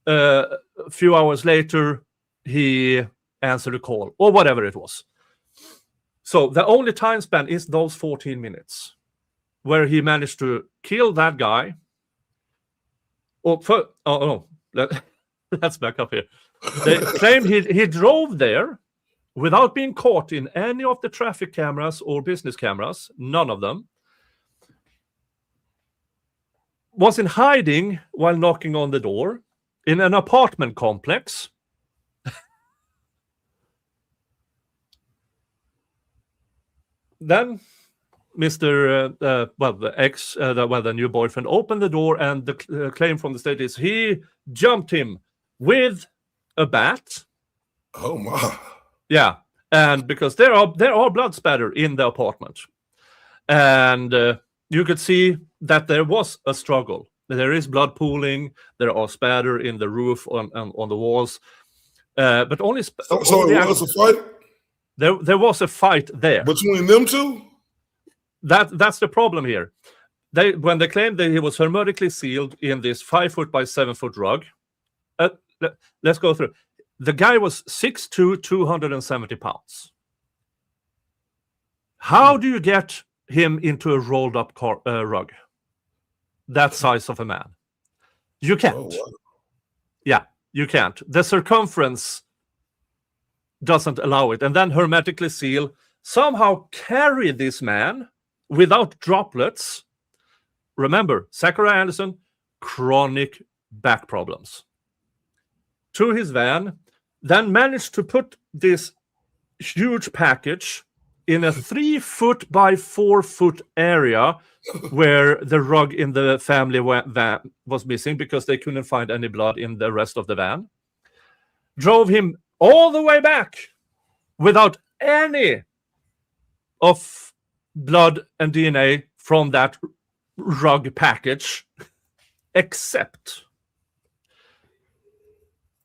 a few hours later, he answered a call, or whatever it was. So the only time span is those 14 minutes, where he managed to kill that guy. Let's back up here. They claim he drove there without being caught in any of the traffic cameras or business cameras, none of them. Was in hiding while knocking on the door in an apartment complex. Then the new boyfriend opened the door, and the claim from the state is he jumped him with a bat. Oh my! Yeah, and because there are blood spatter in the apartment, and you could see that there was a struggle. There is blood pooling. There are spatter in the roof on the walls, but only. So it was a fight. There was a fight there between them two. That's the problem here. When they claimed that he was hermetically sealed in this 5 foot by 7 foot rug. Let's go through. The guy was 6'2", 270 pounds. How do you get him into a rolled up rug? That size of a man. You can't. Oh, wow. Yeah, you can't. The circumference doesn't allow it. And then hermetically seal, somehow carry this man without droplets. Remember, Zachariah Anderson, chronic back problems. To his van, then managed to put this huge package in a 3 foot by 4 foot area where the rug in the family van was missing because they couldn't find any blood in the rest of the van. Drove him all the way back without any of blood and DNA from that rug package, except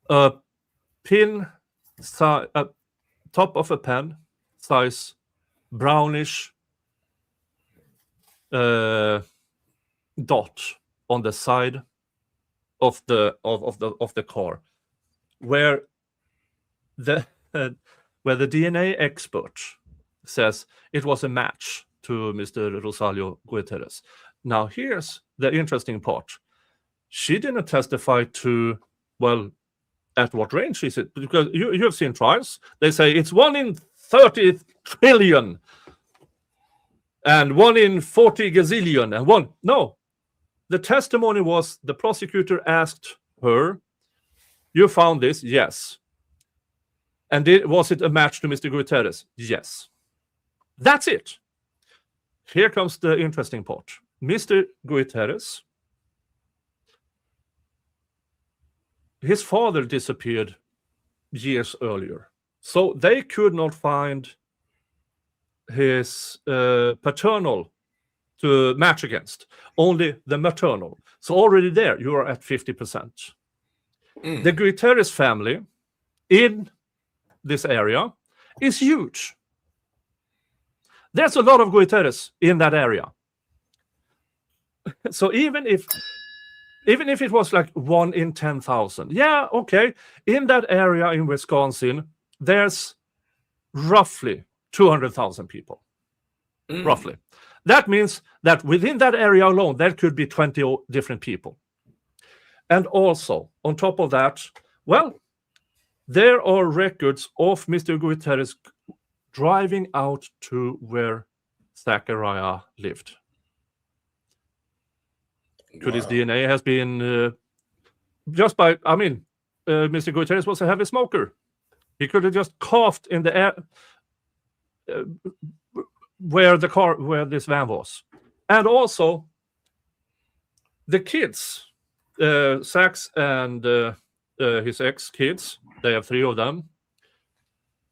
a top of a pen size brownish dot on the side of the car, where the DNA expert says it was a match to Mr. Rosalio Guterres. Now, here's the interesting part. She didn't testify to, well, at what range is it? Because you have seen trials. They say it's 1 in 30 trillion and 1 in 40 gazillion and one. No. The testimony was the prosecutor asked her, you found this? Yes. And was it a match to Mr. Guterres? Yes. That's it. Here comes the interesting part. Mr. Guterres, his father disappeared years earlier. So they could not find his paternal to match against, only the maternal. So already there, you are at 50%. The Guterres family in this area is huge. There's a lot of Guterres in that area. So even if it was like 1 in 10,000, yeah, okay. In that area in Wisconsin, there's roughly 200,000 people. Roughly. That means that within that area alone, there could be 20 different people. And also, on top of that, well, there are records of Mr. Guterres driving out to where Zachariah lived. Could his DNA has been just by, Mr. Guterres was a heavy smoker. He could have just coughed in the air where this van was. And also, the kids, Zach's and his ex-kids, they have 3 of them,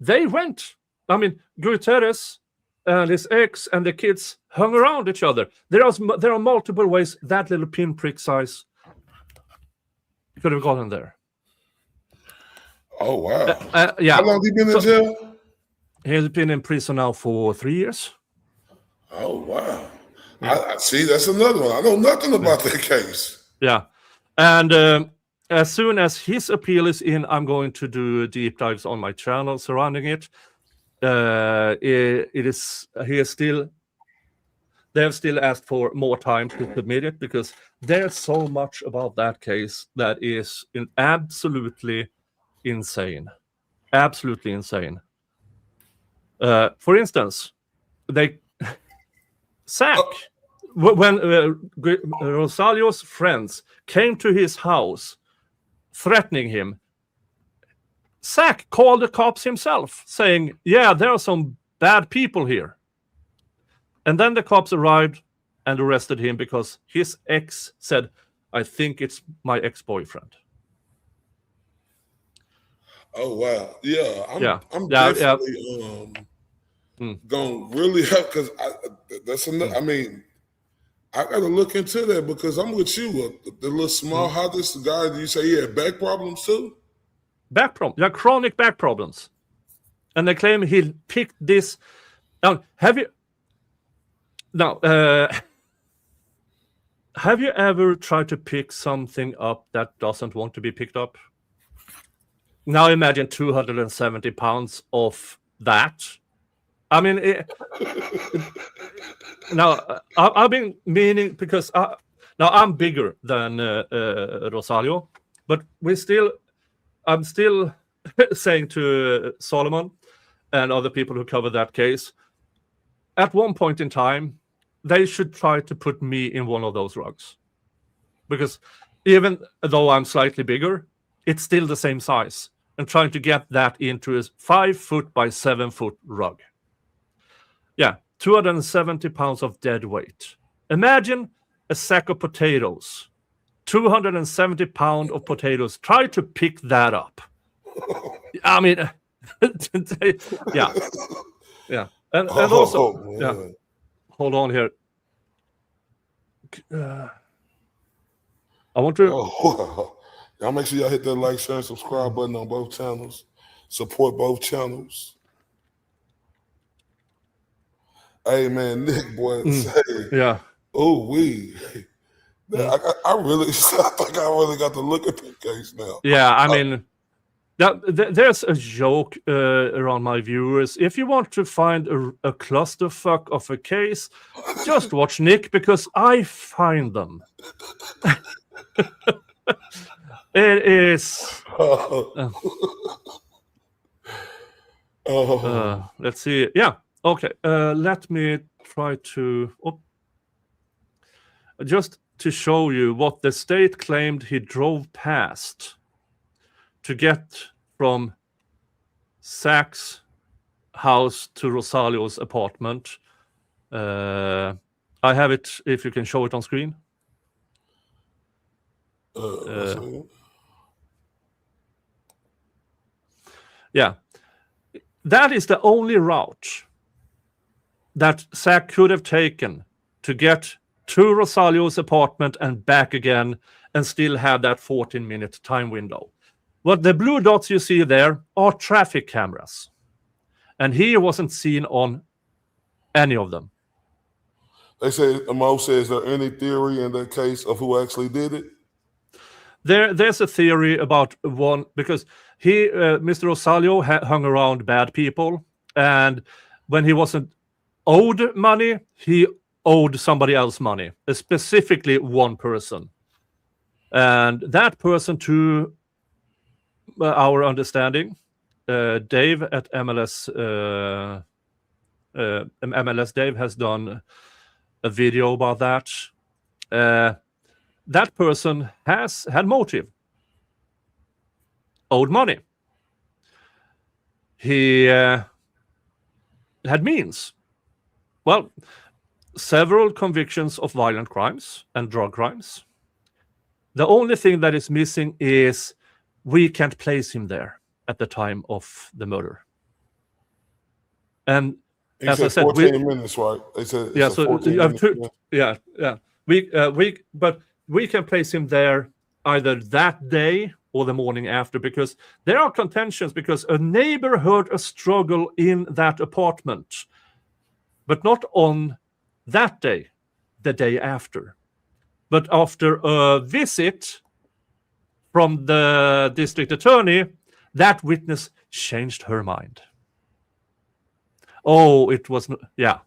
they went. Guterres and his ex and the kids hung around each other. There are multiple ways that little pinprick size could have gotten there. Oh, wow. Yeah. How long have he been in jail? He's been in prison now for 3 years. Oh, wow. I see, that's another one. I know nothing about that case. Yeah. And as soon as his appeal is in, I'm going to do deep dives on my channel surrounding it. They have still asked for more time to submit it because there's so much about that case that is absolutely insane. Absolutely insane. For instance, Zach, when Rosalio's friends came to his house threatening him, Zach called the cops himself, saying, yeah, there are some bad people here. And then the cops arrived and arrested him because his ex said, I think it's my ex-boyfriend. Oh, wow. Yeah, I'm definitely going to really help because that's enough. I got to look into that because I'm with you. The little small hottest guy, you say he had back problems too? Back problems. Yeah, chronic back problems. And they claim he picked this. Have you ever tried to pick something up that doesn't want to be picked up? Now imagine 270 pounds of that. Now I've been meaning because now I'm bigger than Rosalio, but I'm still saying to Solomon and other people who cover that case, at one point in time, they should try to put me in one of those rugs. Because even though I'm slightly bigger, it's still the same size. And trying to get that into a 5 foot by 7 foot rug. Yeah, 270 pounds of dead weight. Imagine a sack of potatoes. 270 pounds of potatoes. Try to pick that up. Yeah. And also, hold on here. I want to. Y'all make sure y'all hit that like, share, and subscribe button on both channels. Support both channels. Hey man, Nick boy, say, yeah. oh we. Yeah, I really, I think I really got to look at that case now. Yeah, I mean, there's a joke around my viewers. If you want to find a clusterfuck of a case, just watch Nick, because I find them. It is. Let's see. Yeah. Okay. Let me try to just to show you what the state claimed he drove past to get from Zach's house to Rosalio's apartment. I have it, if you can show it on screen. Yeah. That is the only route that Zach could have taken to get to Rosalio's apartment and back again, and still have that 14-minute time window. What the blue dots you see there are traffic cameras, and he wasn't seen on any of them. They say, Mo says, is there any theory in that case of who actually did it? There's a theory about one, because Mr. Rosalio hung around bad people, and when he wasn't owed money, he owed somebody else money, specifically one person. And that person, to our understanding, Dave at MLS, MLS Dave has done a video about that. That person had motive, owed money. He had means. Well, several convictions of violent crimes and drug crimes. The only thing that is missing is we can't place him there at the time of the murder. And he as I said, 14 minutes, right? They said, yeah. So you have to, yeah. But we can place him there either that day or the morning after, because there are contentions, because a neighbor heard a struggle in that apartment, but not on that day, the day after. But after a visit from the district attorney, that witness changed her mind. Oh, it was, yeah.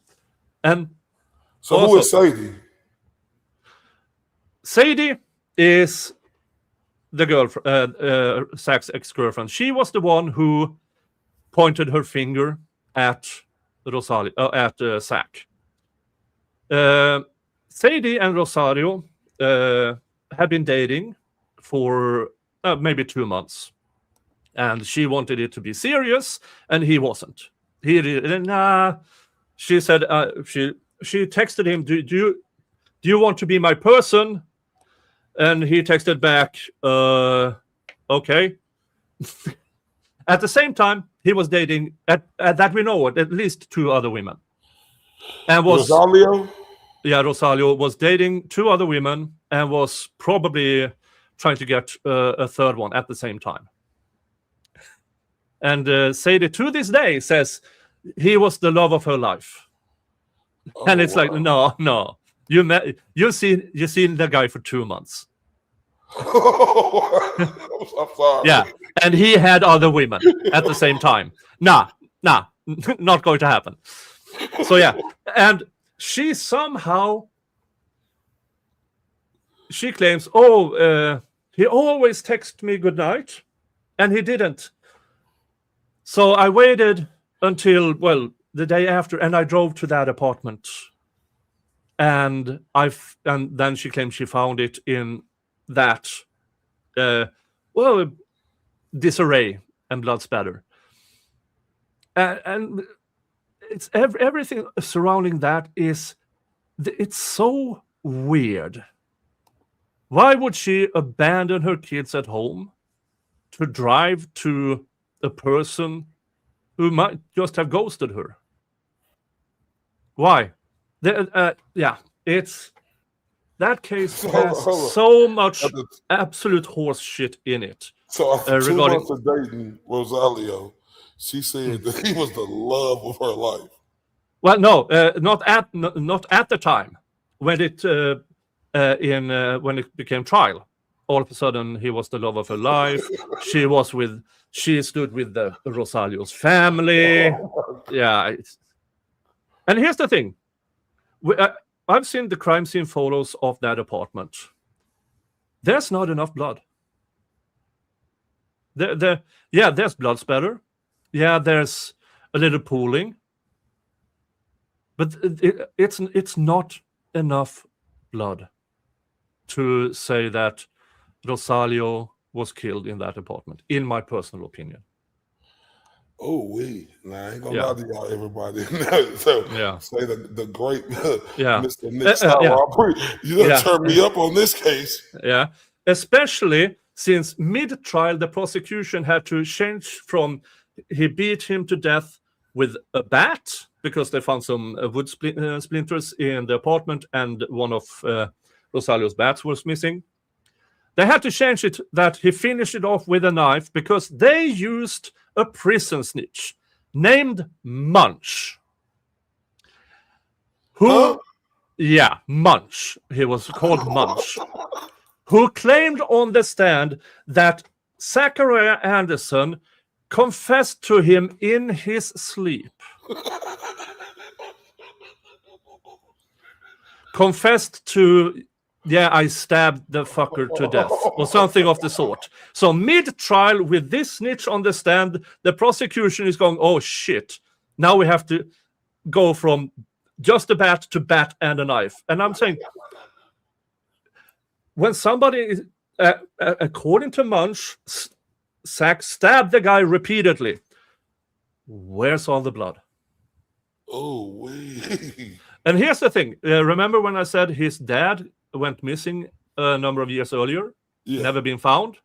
And so also, who is Sadie? Sadie is the girlfriend, Zach's ex-girlfriend. She was the one who pointed her finger at Rosario, at Zach. Sadie and Rosario had been dating for maybe 2 months, and she wanted it to be serious, and he wasn't. She said, she texted him, do you want to be my person? And he texted back, okay. At the same time, he was dating, at that we know, at least 2 other women. And was Rosalio? Yeah, Rosalio was dating 2 other women and was probably trying to get a third one at the same time. And Sadie, to this day, says he was the love of her life. Oh, and it's like, no. You've seen the guy for 2 months. I'm sorry. Yeah, and he had other women at the same time. Nah, not going to happen. So yeah, and she somehow, she claims, he always texted me good night, and he didn't. So I waited until, well, the day after, and I drove to that apartment. And then she claimed she found it in that, disarray and blood spatter. And it's everything surrounding that is, it's so weird. Why would she abandon her kids at home to drive to a person who might just have ghosted her? Why? It's that case has so much absolute horse shit in it. So after 2 months of dating Rosalio, she said that he was the love of her life. Well, no, not at the time when it when it became trial. All of a sudden, he was the love of her life. She stood with the Rosalio's family. Yeah. And here's the thing. I've seen the crime scene photos of that apartment. There's not enough blood. There's blood spatter. Yeah, there's a little pooling. But it's not enough blood to say that Rosalio was killed in that apartment, in my personal opinion. Oh, nah, I ain't gonna lie to y'all, everybody. Say the great Mr. Nick Starr. You done turn me up on this case. Yeah, especially since mid-trial, the prosecution had to change from he beat him to death with a bat because they found some wood splinters in the apartment and one of Rosalio's bats was missing. They had to change it that he finished it off with a knife because they used a prison snitch named Munch. Munch. He was called Munch. Who claimed on the stand that Zachariah Anderson confessed to him in his sleep. Confessed to, I stabbed the fucker to death, or something of the sort. So mid-trial, with this snitch on the stand, the prosecution is going, oh shit, now we have to go from just a bat to bat and a knife. And I'm saying, when somebody is, according to Munch, Zach stabbed the guy repeatedly, where's all the blood? Oh, wait. And here's the thing. Remember when I said his dad went missing a number of years earlier? Yeah. Never been found?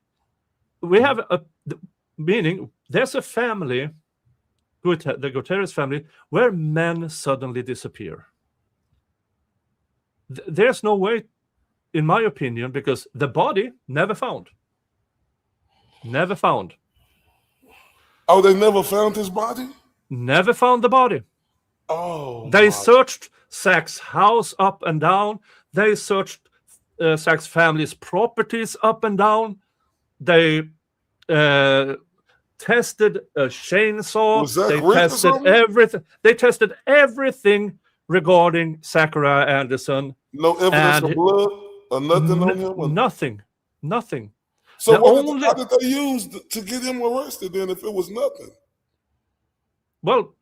We have meaning there's a family, the Gutierrez family, where men suddenly disappear. There's no way, in my opinion, because the body never found. Never found. Oh, they never found his body? Never found the body. Oh. They searched Zach's house up and down. They searched Zach's family's properties up and down. They tested a chainsaw. They tested everything. They tested everything regarding Zachariah Anderson. No evidence of blood or nothing on him? Nothing. So how did they use to get him arrested then if it was nothing? Well,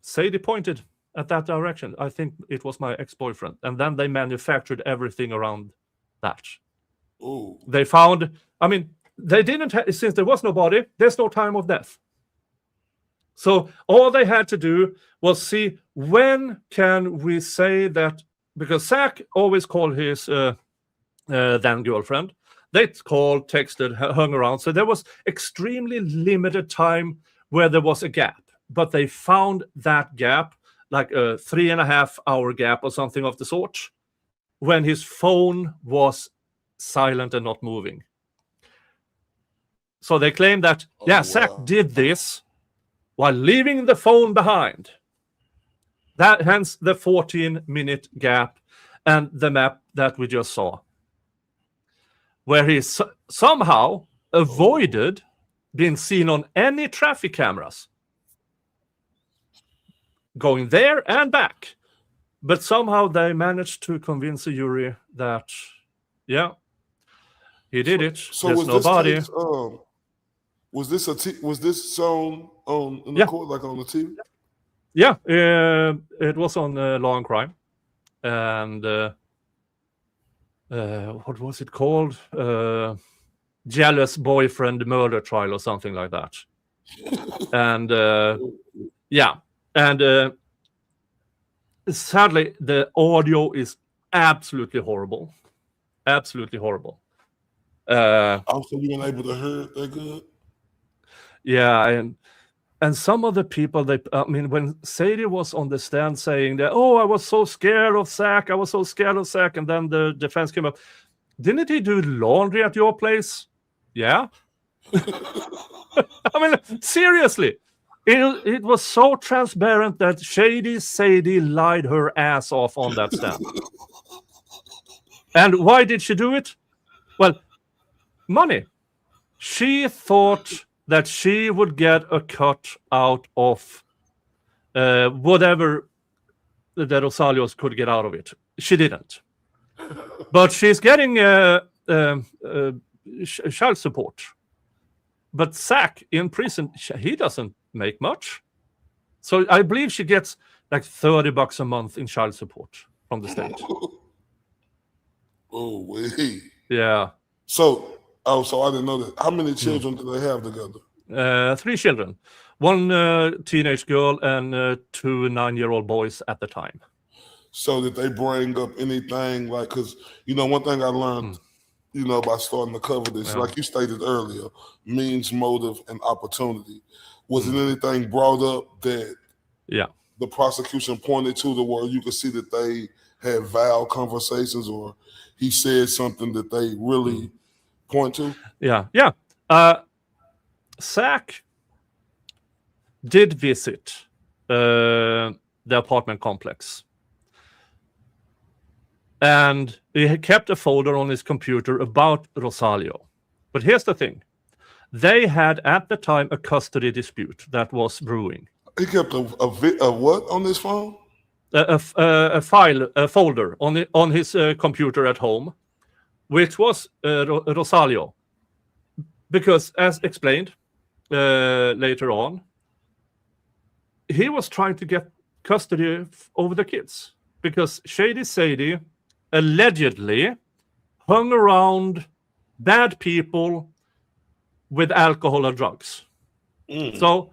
Sadie pointed at that direction. I think it was my ex-boyfriend. And then they manufactured everything around that. Ooh. They found, they didn't, since there was no body, there's no time of death. So all they had to do was see, when can we say that, because Zach always called his then girlfriend. They called, texted, hung around. So there was extremely limited time where there was a gap. But they found that gap, like a 3.5 hour gap or something of the sort, when his phone was silent and not moving. So they claim that, Zach did this while leaving the phone behind. That hence the 14-minute gap and the map that we just saw, where he somehow avoided being seen on any traffic cameras, going there and back. But somehow they managed to convince the jury that, he did it. So there's no body. Case, was this shown in the court, like on the TV? Yeah, it was on Law and Crime. And what was it called? Jealous boyfriend murder trial or something like that. And and sadly, the audio is absolutely horrible. Absolutely horrible. Also, you weren't able to hear it that good? Yeah, and some of the people, when Sadie was on the stand saying that, I was so scared of Zach, and then the defense came up, didn't he do laundry at your place? Yeah. Seriously. It was so transparent that Shady Sadie lied her ass off on that stand. And why did she do it? Well, money. She thought that she would get a cut out of whatever the Rosalios could get out of it. She didn't. But she's getting child support. But Zach in prison, he doesn't make much. So I believe she gets like $30 a month in child support from the state. Oh, wait. Yeah. So I didn't know that. How many children do they have together? 3 children. 1 teenage girl and 2 9-year-old boys at the time. So that they bring up anything like, because, one thing I learned, by starting to cover this, like you stated earlier, means, motive, and opportunity. Was it anything brought up that the prosecution pointed to where you could see that they had vowed conversations, or he said something that they really point to? Yeah. Zach did visit the apartment complex. And he kept a folder on his computer about Rosalio. But here's the thing. They had, at the time, a custody dispute that was brewing. He kept a what on his phone? A folder on his computer at home, which was Rosalio. Because, as explained later on, he was trying to get custody over the kids. Because Shady Sadie allegedly hung around bad people with alcohol and drugs. So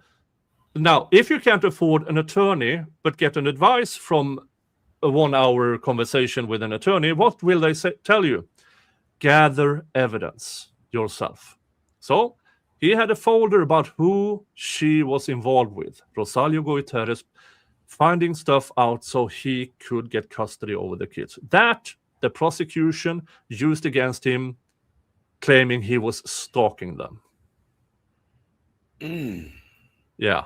now, if you can't afford an attorney but get an advice from a 1-hour conversation with an attorney, what will they tell you? Gather evidence yourself. So he had a folder about who she was involved with, Rosalio Goiteres, finding stuff out so he could get custody over the kids. That the prosecution used against him, claiming he was stalking them. Yeah.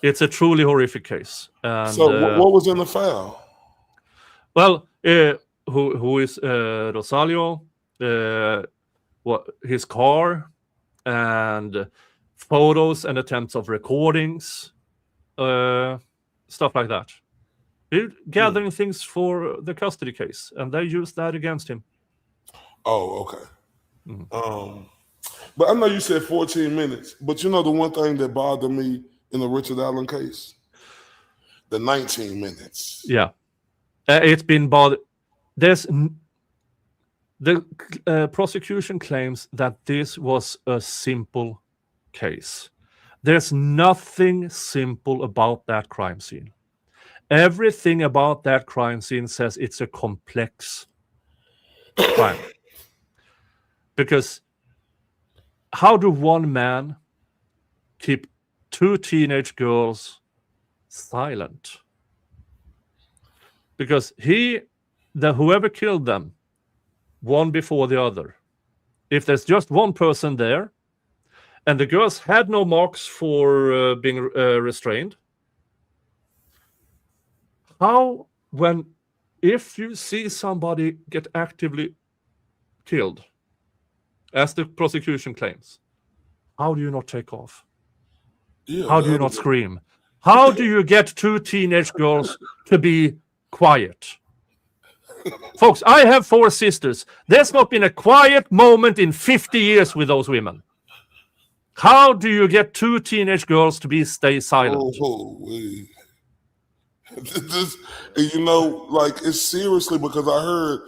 It's a truly horrific case. And, so what was in the file? Well, who is Rosalio, his car, and photos and attempts of recordings, stuff like that. Gathering things for the custody case, and they used that against him. Oh, okay. But I know you said 14 minutes, but the one thing that bothered me in the Richard Allen case? The 19 minutes. Yeah. It's been bothered. The prosecution claims that this was a simple case. There's nothing simple about that crime scene. Everything about that crime scene says it's a complex crime. Because how do one man keep 2 teenage girls silent? Because whoever killed them, one before the other. If there's just one person there, and the girls had no marks for being restrained, if you see somebody get actively killed, as the prosecution claims, how do you not take off? How do you not scream? How do you get 2 teenage girls to be quiet? Folks, I have 4 sisters. There's not been a quiet moment in 50 years with those women. How do you get 2 teenage girls to stay silent? It's seriously, because I heard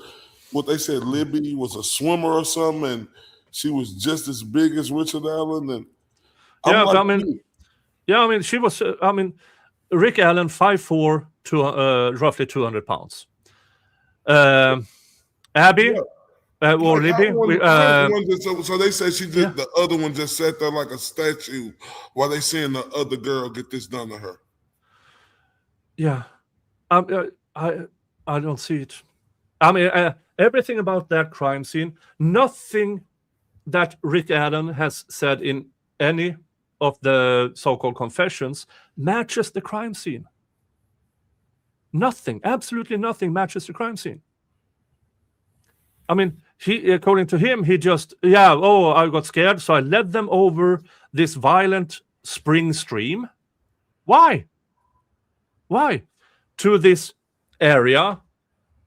what they said Libby was a swimmer or something, and she was just as big as Richard Allen. And she was. Rick Allen, 5'4", roughly 200 pounds. Abby or Libby. So they said she did. The other one just sat there like a statue while they seeing the other girl get this done to her. Yeah, I don't see it. Everything about that crime scene, nothing that Rick Allen has said in any of the so-called confessions matches the crime scene. Nothing, absolutely nothing matches the crime scene. I mean, according to him, he just, I got scared, so I led them over this violent spring stream. Why? To this area,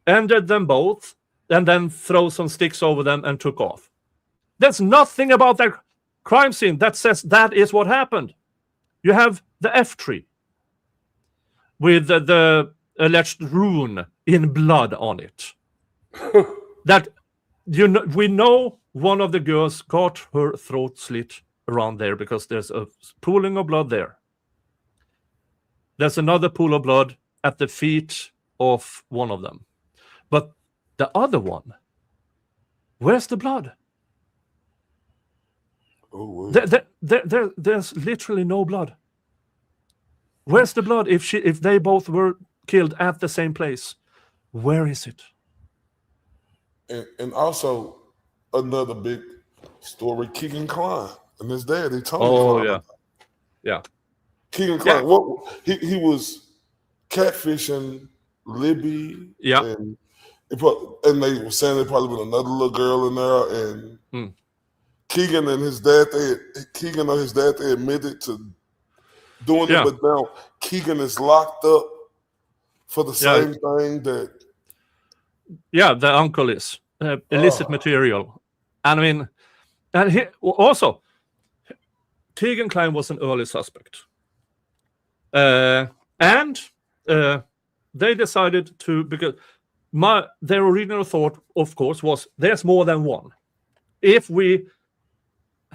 ended them both, and then throw some sticks over them and took off. There's nothing about that crime scene that says that is what happened. You have the F tree with the alleged rune in blood on it. That we know one of the girls got her throat slit around there because there's a pooling of blood there. There's another pool of blood at the feet of one of them. But the other one, where's the blood? Oh, there's literally no blood. Where's the blood if they both were killed at the same place? Where is it? And also another big story, Keegan Kline and his daddy, Tony Kline. Yeah. Keegan Kline, he was catfishing Libby. Yeah. And they were saying there probably been another little girl in there. And Keegan and his dad, they admitted to doing it, but now Keegan is locked up for the same thing that. Yeah, the uncle is illicit material. And I mean, and he also, Keegan Kline was an early suspect. And they decided to, because their original thought, of course, was there's more than one. If we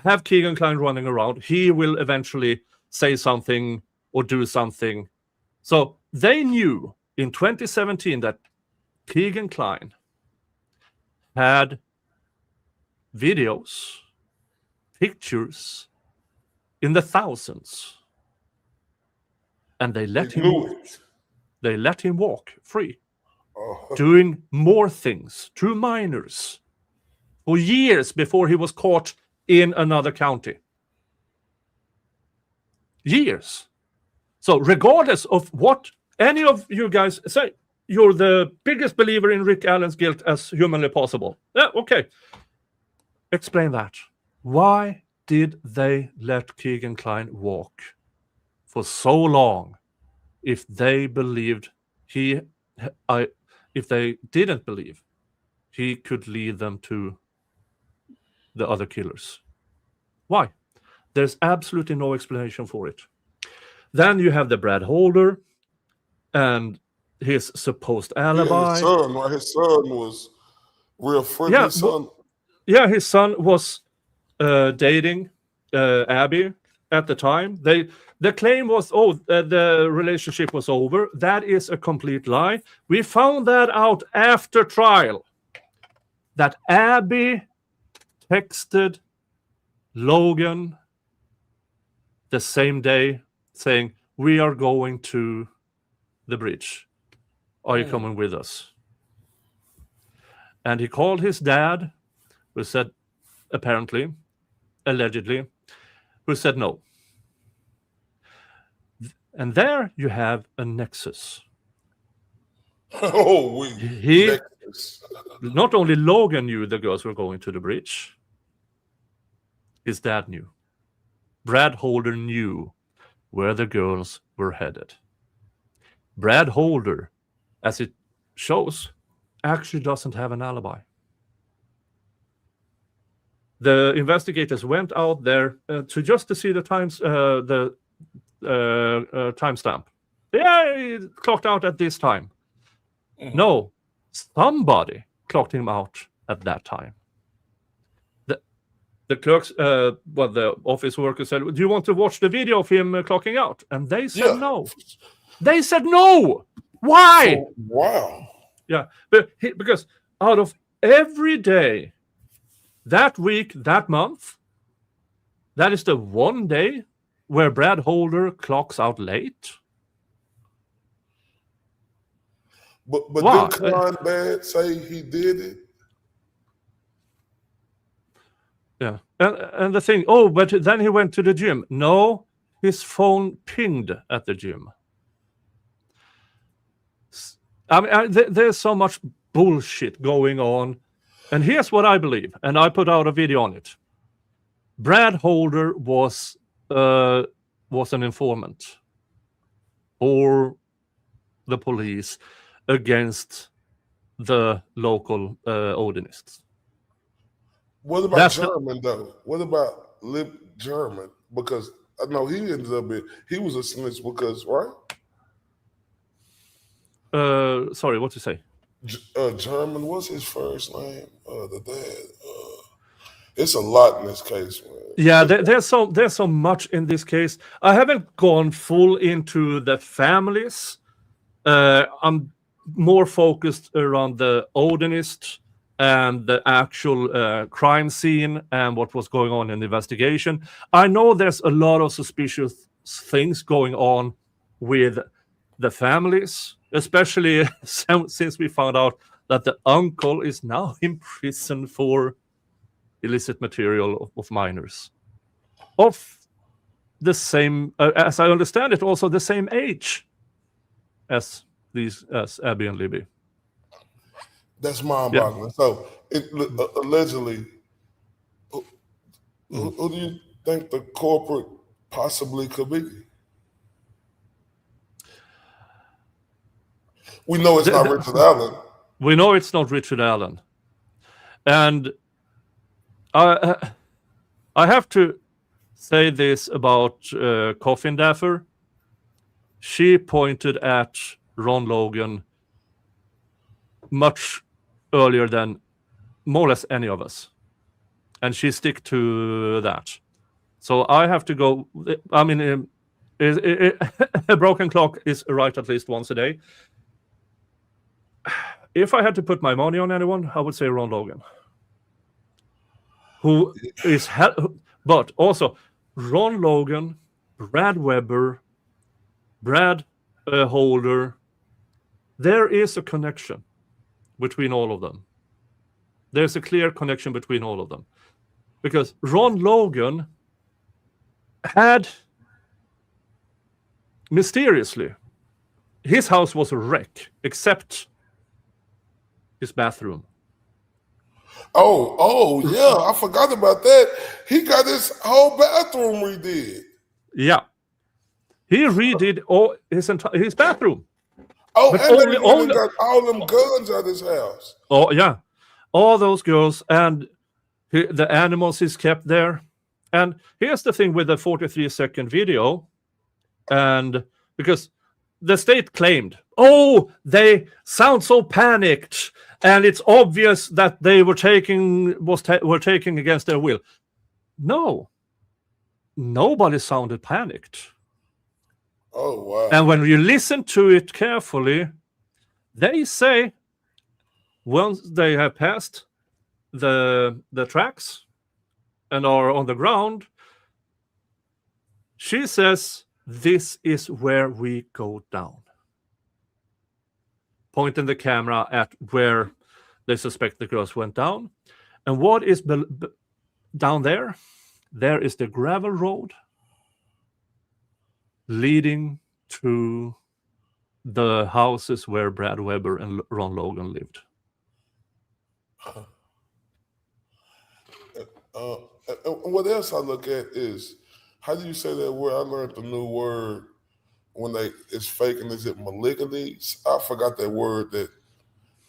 have Keegan Kline running around, he will eventually say something or do something. So they knew in 2017 that Keegan Kline had videos, pictures in the thousands, and they let him walk free, doing more things to minors for years before he was caught in another county. Years. So regardless of what any of you guys say, you're the biggest believer in Rick Allen's guilt as humanly possible. Yeah, okay. Explain that. Why did they let Keegan Kline walk for so long if they believed if they didn't believe he could lead them to the other killers? Why? There's absolutely no explanation for it. Then you have the Brad Holder and his supposed alibi. His son was real friendly. His son was dating Abby at the time. The claim was, the relationship was over. That is a complete lie. We found that out after trial, that Abby texted Logan the same day saying, we are going to the bridge. Are you coming with us? And he called his dad, who said, allegedly, who said no. And there you have a nexus. Nexus. Not only Logan knew the girls were going to the bridge, his dad knew. Brad Holder knew where the girls were headed. Brad Holder, as it shows, actually doesn't have an alibi. The investigators went out there to see the timestamp. Yeah, he clocked out at this time. No, somebody clocked him out at that time. The clerks, the office workers said, do you want to watch the video of him clocking out? And they said no. They said no. Why? Oh, wow. Yeah, because out of every day, that week, that month, that is the one day where Brad Holder clocks out late. But didn't Kline dad say he did it? Yeah, and the thing, but then he went to the gym. No, his phone pinged at the gym. I mean, there's so much bullshit going on. And here's what I believe, and I put out a video on it. Brad Holder was an informant for the police against the local Odinists. What about German though? What about Lip German? Because I know he ended up he was a snitch because, right? Sorry, what you say? German, what's his first name? The dad. It's a lot in this case, man. Yeah, there's so much in this case. I haven't gone full into the families. I'm more focused around the Odinist and the actual crime scene and what was going on in the investigation. I know there's a lot of suspicious things going on with the families, especially since we found out that the uncle is now in prison for illicit material of minors. Of the same, as I understand it, also the same age as Abby and Libby. That's mind-boggling. Yeah. So, allegedly, who do you think the culprit possibly could be? We know it's not Richard Allen. We know it's not Richard Allen. And I have to say this about Coffin Daffer. She pointed at Ron Logan much earlier than more or less any of us. And she stick to that. So I have to go. I mean, a broken clock is right at least once a day. If I had to put my money on anyone, I would say Ron Logan. Who is... But also, Ron Logan, Brad Weber, Brad Holder, there is a connection between all of them. There's a clear connection between all of them. Because Ron Logan had, mysteriously, his house was a wreck, except his bathroom. Oh, yeah, I forgot about that. He got his whole bathroom redid. Yeah. He redid all his bathroom. Oh, but and only got all them guns out of his house. Oh, yeah. All those girls and the animals he's kept there. And here's the thing with the 43-second video. And because the state claimed, oh, they sound so panicked. And it's obvious that they were taking against their will. No. Nobody sounded panicked. Oh, wow. And when you listen to it carefully, they say once they have passed the tracks and are on the ground, she says, this is where we go down. Pointing the camera at where they suspect the girls went down. And what is down there? There is the gravel road leading to the houses where Brad Weber and Ron Logan lived. What else I look at is, how do you say that word? I learned the new word when it's faking. Is it malignity? I forgot that word that,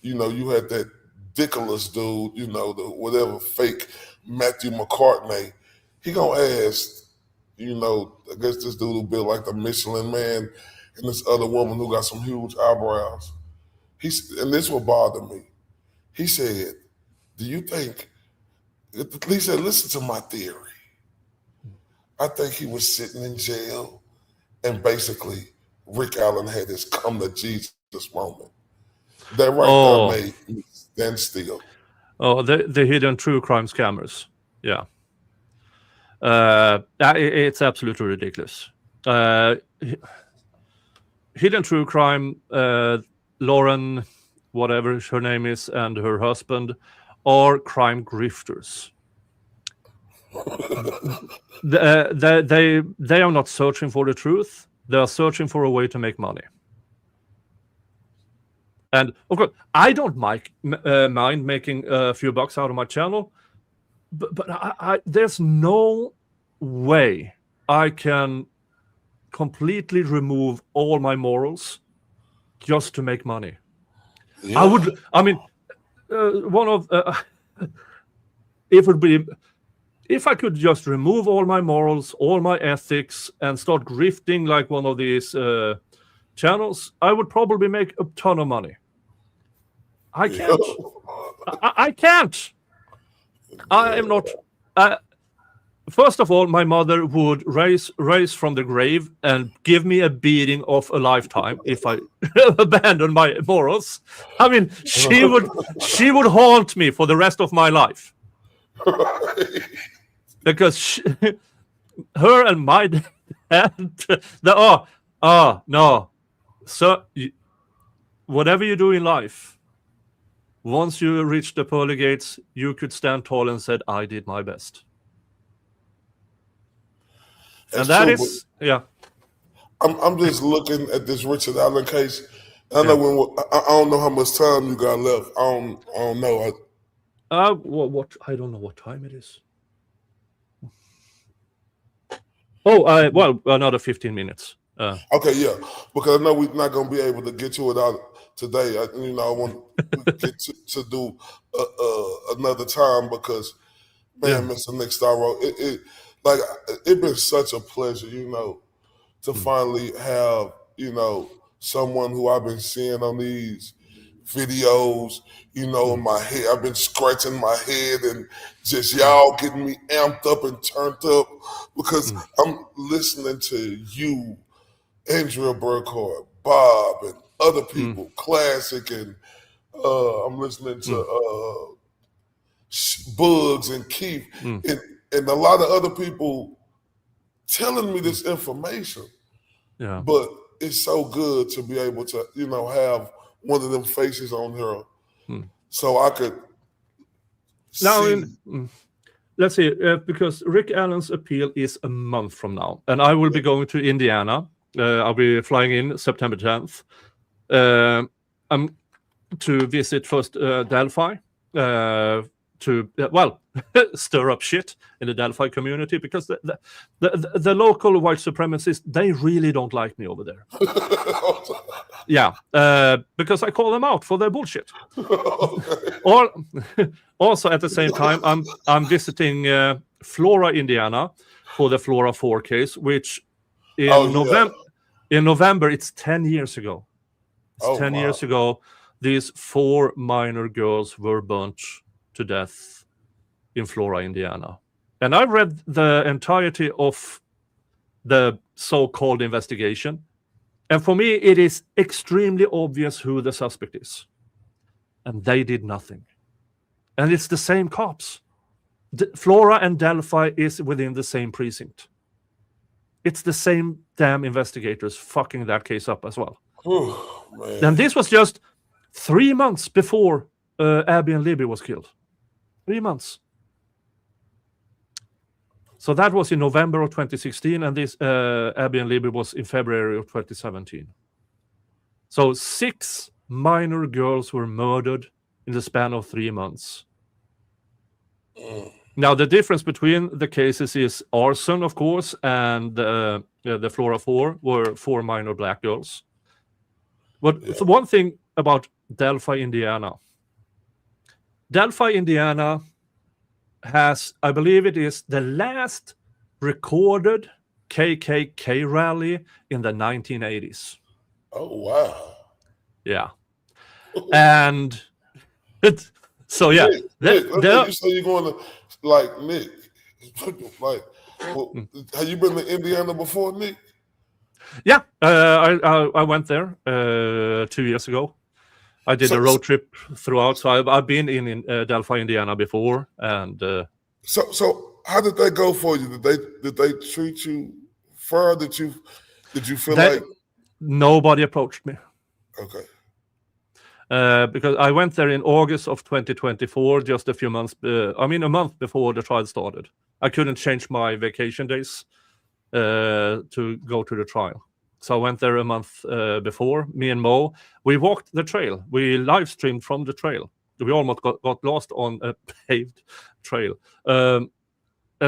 you had that Dickolas dude, the whatever fake Matthew McCartney. He gonna ask, I guess this dude who built like the Michelin Man and this other woman who got some huge eyebrows. And this will bother me. He said, do you think, he said, listen to my theory. I think he was sitting in jail and basically Rick Allen had his come to Jesus moment. That right there made me stand still. Oh, the hidden true crime scammers. Yeah. It's absolutely ridiculous. Hidden true crime, Lauren, whatever her name is, and her husband are crime grifters. They are not searching for the truth. They are searching for a way to make money. And of course, I don't mind making a few bucks out of my channel, but I there's no way I can completely remove all my morals just to make money. Yeah. One of it would be if I could just remove all my morals, all my ethics, and start grifting like one of these channels, I would probably make a ton of money. I can't. I can't. I am not. First of all, my mother would raise from the grave and give me a beating of a lifetime if I abandon my morals. I mean, she would haunt me for the rest of my life. Because her and my dad, no. So, whatever you do in life, once you reach the pearly gates, you could stand tall and said, I did my best. That's and that true, is, yeah. I'm just looking at this Richard Allen case. I know I don't know how much time you got left. I don't know. What I don't know what time it is. Oh, well, another 15 minutes. Okay, yeah, because I know we're not gonna be able to get to it out today. I want to get to do another time because, man, Mr. Nick Starro, it's been such a pleasure, to finally have someone who I've been seeing on these videos, in my head. I've been scratching my head and just y'all getting me amped up and turned up because I'm listening to you, Andrea Burkhardt, Bob, and other people, Classic, and I'm listening to Bugs and Keith, and a lot of other people telling me this information. Yeah. But it's so good to be able to, have one of them faces on here, so I could see. Let's see, because Rick Allen's appeal is a month from now, and I will be going to Indiana. I'll be flying in September 10th. I'm to visit first Delphi to stir up shit in the Delphi community because the local white supremacists, they really don't like me over there. Yeah, because I call them out for their bullshit. Also, at the same time, I'm visiting Flora, Indiana, for the Flora 4 case, which in November, it's 10 years ago. It's 10 years ago, these 4 minor girls were burnt to death in Flora, Indiana. And I read the entirety of the so-called investigation. And for me, it is extremely obvious who the suspect is. And they did nothing. And it's the same cops. Flora and Delphi is within the same precinct. It's the same damn investigators fucking that case up as well. Oh, man. And this was just 3 months before Abby and Libby was killed. 3 months. So that was in November of 2016, and this Abby and Libby was in February of 2017. So 6 minor girls were murdered in the span of 3 months. Now, the difference between the cases is arson, of course, and the Flora 4 were 4 minor black girls. But one thing about Delphi, Indiana. Delphi, Indiana has, I believe it is the last recorded KKK rally in the 1980s. Oh, wow. Yeah. And so, yeah. Nick, you say you're going to, like, Nick, like, have you been to Indiana before, Nick? Yeah, I went there 2 years ago. I did a road trip throughout, so I've been in Delphi, Indiana before, and so how did that go for you? Did they treat you fair? Did you feel like nobody approached me? Okay. Because I went there in August of 2024, just a few months. A month before the trial started. I couldn't change my vacation days to go to the trial. So I went there a month before. Me and Mo, we walked the trail. We live streamed from the trail. We almost got lost on a paved trail. And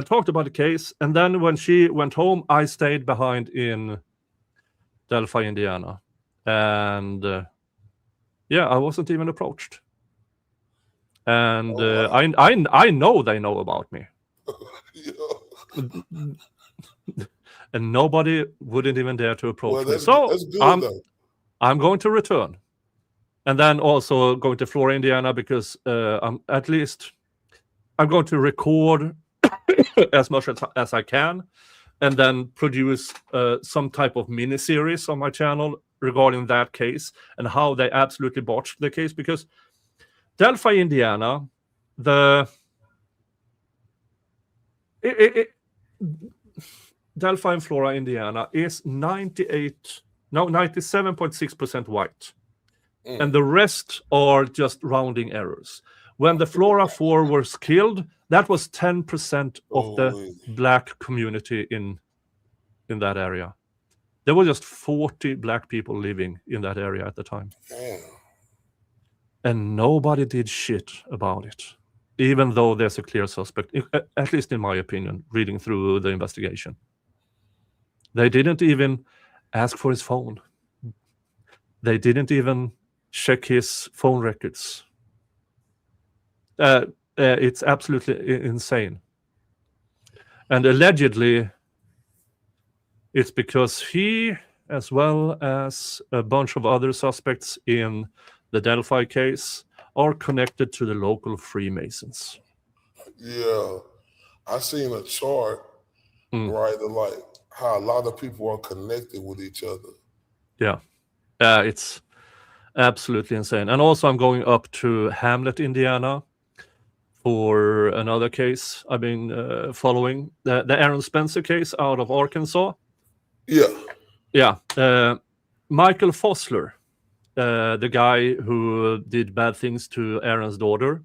talked about the case. And then when she went home, I stayed behind in Delphi, Indiana. And I wasn't even approached. And I know they know about me. And nobody wouldn't even dare to approach me. So that's good, I'm going to return. And then also going to Florida, Indiana, because I'm going to record as much as I can, and then produce some type of mini-series on my channel regarding that case and how they absolutely botched the case. Because Delphi, Indiana, Delphi and Flora, Indiana is 97.6% white. And the rest are just rounding errors. When the Flora 4 was killed, that was 10% of the black community in that area. There were just 40 black people living in that area at the time. Damn. And nobody did shit about it, even though there's a clear suspect, at least in my opinion, reading through the investigation. They didn't even ask for his phone. They didn't even check his phone records. It's absolutely insane. And allegedly, it's because he, as well as a bunch of other suspects in the Delphi case, are connected to the local Freemasons. Yeah. I seen a chart, right, of like how a lot of people are connected with each other. Yeah. It's absolutely insane. And also I'm going up to Hamlet, Indiana, for another case I've been following. The Aaron Spencer case out of Arkansas. Yeah. Yeah. Michael Fossler, the guy who did bad things to Aaron's daughter,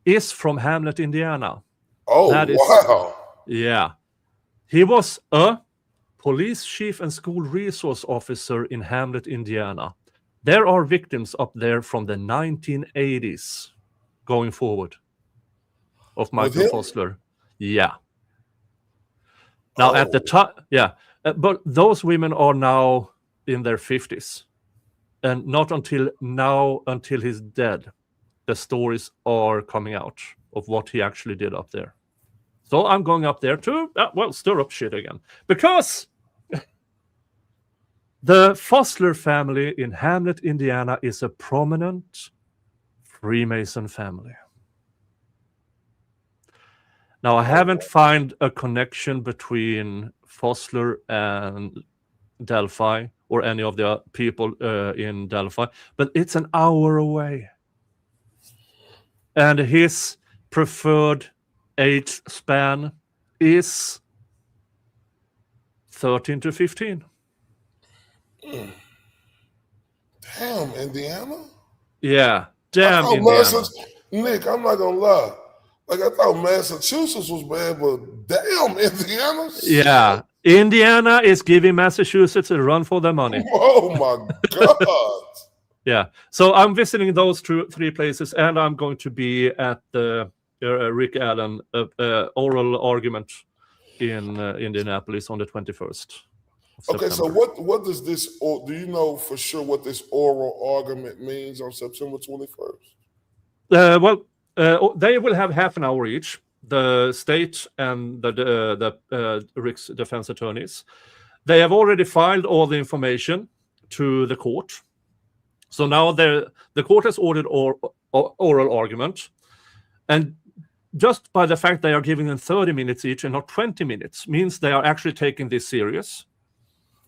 is from Hamlet, Indiana. Oh, wow. Yeah. He was a police chief and school resource officer in Hamlet, Indiana. There are victims up there from the 1980s going forward of Michael Fossler. Yeah. Now at the time, but those women are now in their 50s. And not until he's dead, the stories are coming out of what he actually did up there. So I'm going up there to, stir up shit again. Because the Fossler family in Hamlet, Indiana is a prominent Freemason family. Now, I haven't found a connection between Fossler and Delphi or any of the people in Delphi, but it's an hour away. And his preferred age span is 13 to 15. Damn, Indiana? Yeah, damn Indiana. Nick, I'm not gonna lie. Like, I thought Massachusetts was bad, but damn, Indiana? Yeah, Indiana is giving Massachusetts a run for their money. Oh my God. Yeah, so I'm visiting those three places, and I'm going to be at the Rick Allen oral argument in Indianapolis on the 21st. Okay, so what does this, or do you know for sure what this oral argument means on September 21st? They will have half an hour each, the state and the Rick's defense attorneys. They have already filed all the information to the court. So now the court has ordered oral argument. And just by the fact they are giving them 30 minutes each and not 20 minutes means they are actually taking this serious.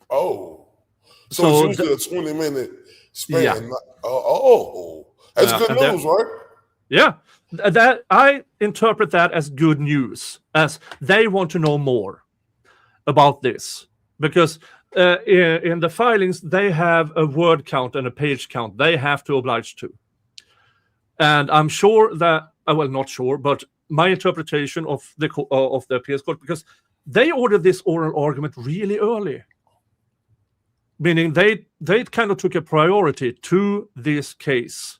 Oh. So it's usually a 20-minute span. Yeah. That's good news, right? Yeah. That I interpret that as good news, as they want to know more about this. Because in the filings, they have a word count and a page count they have to oblige to. And I'm sure that, not sure, but my interpretation of the appeals court, because they ordered this oral argument really early. meaning they kind of took a priority to this case,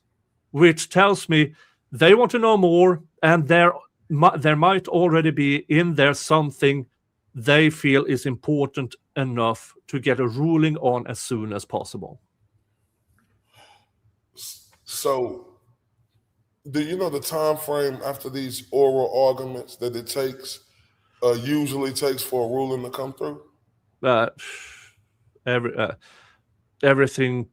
which tells me they want to know more, and there might already be in there something they feel is important enough to get a ruling on as soon as possible. So, do you know the time frame after these oral arguments that it usually takes for a ruling to come through? Everything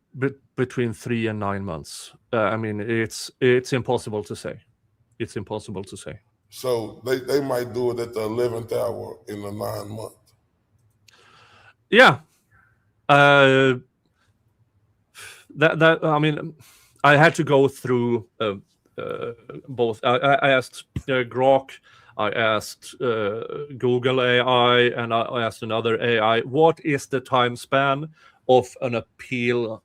between 3 and 9 months. I mean, it's impossible to say. It's impossible to say. So they might do it at the 11th hour in the 9 month. Yeah. That I mean, I had to go through both. I asked Grok, I asked Google AI, and I asked another AI, what is the time span of an appeal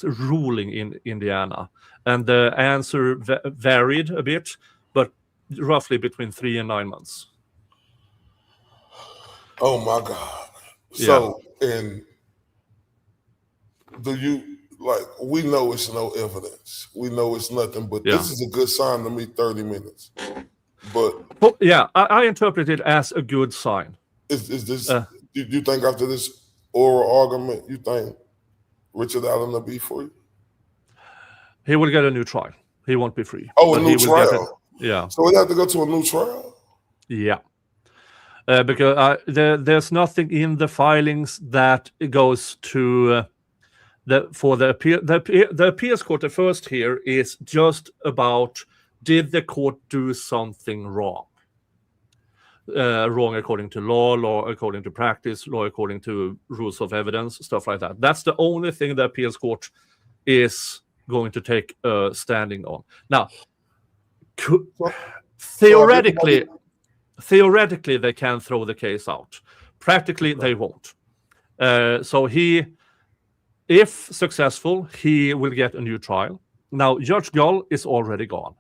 ruling in Indiana? And the answer varied a bit, but roughly between 3 and 9 months. Oh my God. So, and do you, like, we know it's no evidence. We know it's nothing, but this is a good sign to me, 30 minutes. But yeah, I interpret it as a good sign. Is this, do you think after this oral argument, you think Richard Allen will be free? He will get a new trial. He won't be free. Oh, a new trial? Yeah. So he'd have to go to a new trial? Yeah. Because there's nothing in the filings that goes to for the appeal. The appeals court, the first here, is just about, did the court do something wrong? Wrong according to law according to practice, law according to rules of evidence, stuff like that. That's the only thing the appeals court is going to take standing on. Now, theoretically, they can throw the case out. Practically, they won't. So if successful, he will get a new trial. Now, Judge Gull is already gone.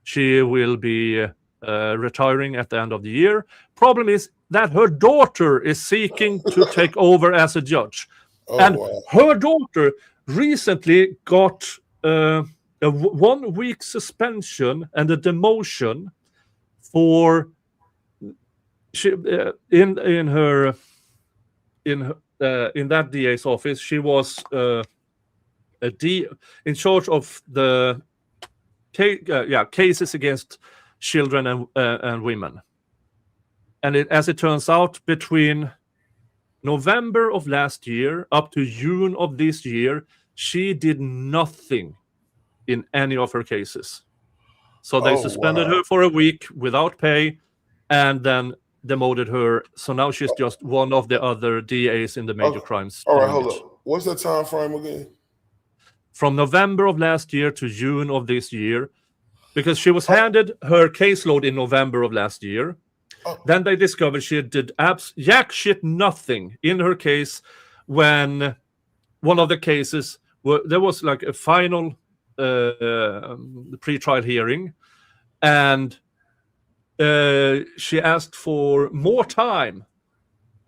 She will be retiring at the end of the year. Problem is that her daughter is seeking to take over as a judge. Her daughter recently got a 1 week suspension and a demotion for in that DA's office. She was in charge of the cases against children and women. And as it turns out, between November of last year up to June of this year, she did nothing in any of her cases. So they suspended her for a week without pay and then demoted her. So now she's just one of the other DAs in the major crimes. All right, hold up. What's the time frame again? From November of last year to June of this year, because she was handed her caseload in November of last year. Then they discovered she did jack shit nothing in her case when one of the cases, there was like a final pre-trial hearing, and she asked for more time.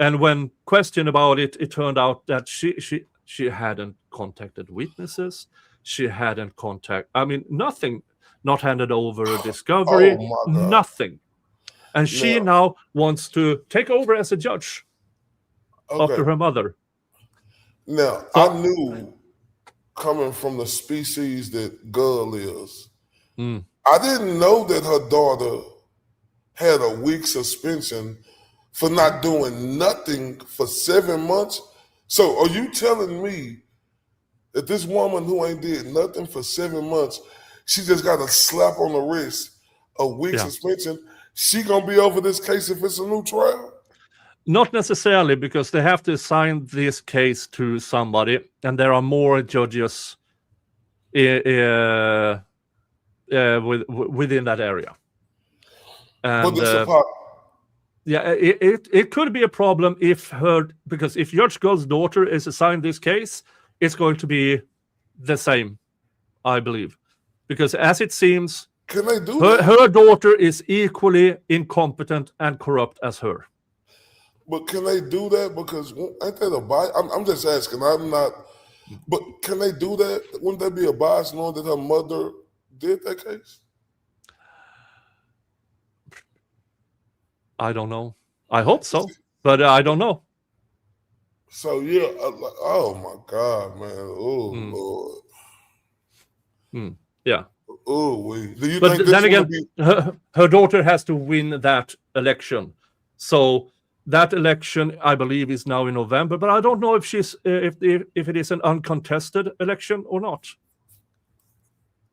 And when questioned about it, it turned out that she hadn't contacted witnesses. She hadn't nothing, not handed over a discovery, nothing. And she now wants to take over as a judge after her mother. Now, I knew, coming from the species that Gull is, I didn't know that her daughter had a week suspension for not doing nothing for 7 months. So are you telling me that this woman who ain't did nothing for 7 months, she just got a slap on the wrist, a week suspension, she gonna be over this case if it's a new trial? Not necessarily, because they have to assign this case to somebody, and there are more judges within that area. And it could be a problem because if Judge Gull's daughter is assigned this case, it's going to be the same, I believe, because as it seems, can they do her daughter is equally incompetent and corrupt as her. But can they do that? Because ain't that a bias? I'm just asking. I'm not. But can they do that? Wouldn't that be a bias knowing that her mother did that case? I don't know. I hope so, but I don't know. So yeah, oh my God, man! Oh Lord. Yeah. Oh, do you But think then this again, be? her daughter has to win that election. So that election, I believe, is now in November. But I don't know if she's if it is an uncontested election or not.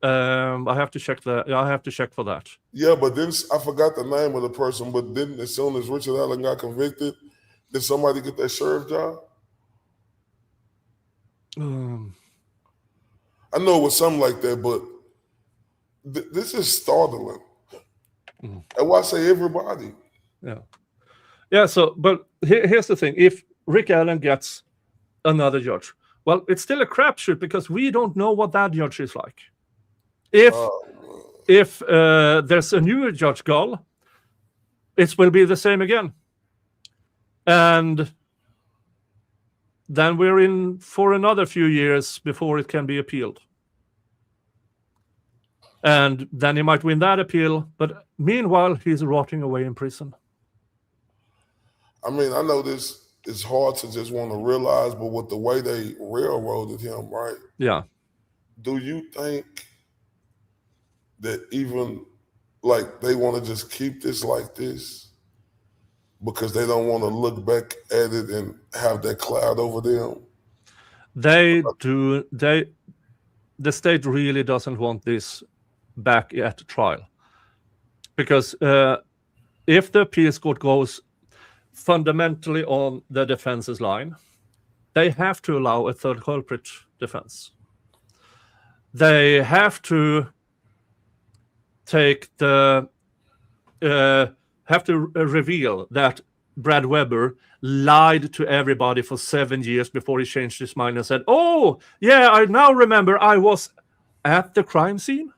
I have to check that. I have to check for that. Yeah, but then I forgot the name of the person. But then, as soon as Richard Allen got convicted, did somebody get that sheriff job? I know it was something like that, but this is startling. And why say everybody? Yeah. So, but here's the thing: if Rick Allen gets another judge, well, it's still a crapshoot because we don't know what that judge is like. If there's a new Judge Gull, it will be the same again. And then we're in for another few years before it can be appealed. And then he might win that appeal, but meanwhile, he's rotting away in prison. I mean, I know this is hard to just want to realize, but with the way they railroaded him, right? Yeah. Do you think that even like they want to just keep this like this because they don't want to look back at it and have that cloud over them? They do. The state really doesn't want this back at trial because if the appeals court goes fundamentally on the defense's line, they have to allow a third culprit defense. They have to take the reveal that Brad Weber lied to everybody for 7 years before he changed his mind and said, "Oh, yeah, I now remember I was at the crime scene."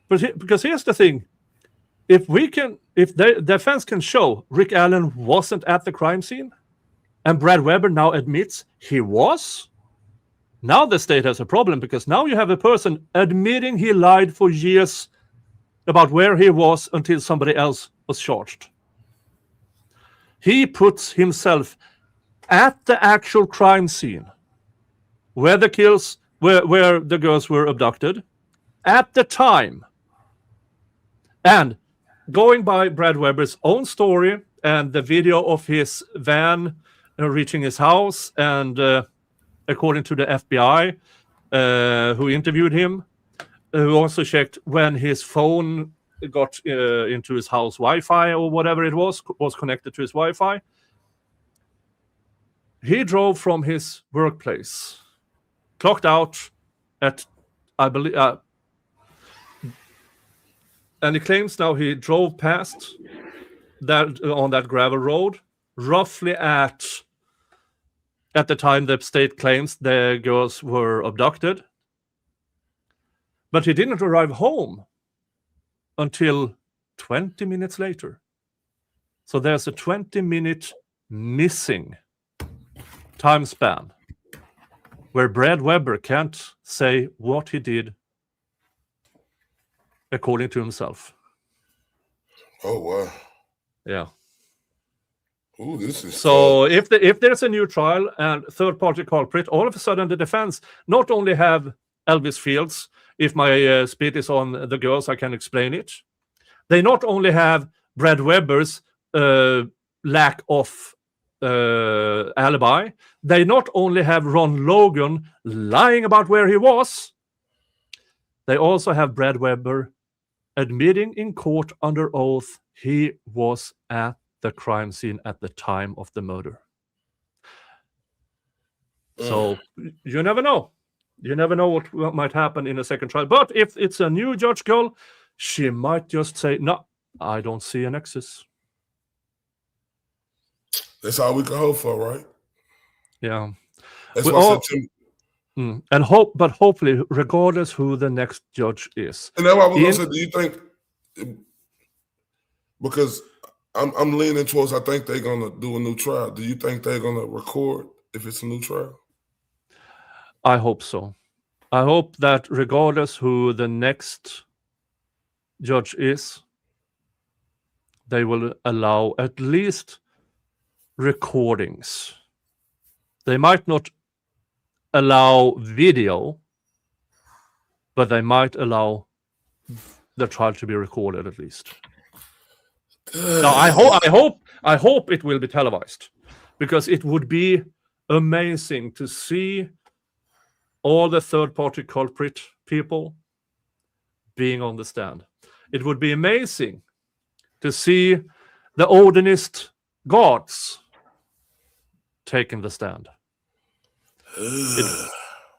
But because here's the thing: if the defense can show Rick Allen wasn't at the crime scene, and Brad Weber now admits he was, now the state has a problem because now you have a person admitting he lied for years about where he was until somebody else was charged. He puts himself at the actual crime scene where the girls were abducted at the time. And going by Brad Weber's own story and the video of his van reaching his house, and according to the FBI, who interviewed him, who also checked when his phone got into his house Wi-Fi or whatever it was connected to his Wi-Fi. He drove from his workplace, clocked out at, I believe, and he claims now he drove past that on that gravel road roughly at the time the state claims the girls were abducted. But he didn't arrive home until 20 minutes later. So there's a 20-minute missing time span where Brad Weber can't say what he did according to himself. Oh, wow. Yeah. Ooh, this is so tough. If there's a new trial and third-party culprit, all of a sudden the defense not only have Elvis Fields. If my spit is on the girls, I can explain it. They not only have Brad Weber's lack of alibi, they not only have Ron Logan lying about where he was, they also have Brad Weber admitting in court under oath he was at the crime scene at the time of the murder. So you never know. You never know what might happen in a second trial. But if it's a new Judge Gull, she might just say, "No, I don't see a nexus." That's all we can hope for, right? Yeah. That's what and hopefully, regardless who the next judge is. And that's why I was going to say, do you think, because I'm leaning towards I think they're gonna do a new trial. Do you think they're gonna record if it's a new trial? I hope so. I hope that regardless who the next judge is, they will allow at least recordings. They might not allow video, but they might allow the trial to be recorded at least. Now, I hope it will be televised, because it would be amazing to see all the third-party culprit people being on the stand. It would be amazing to see the Odinist gods taking the stand.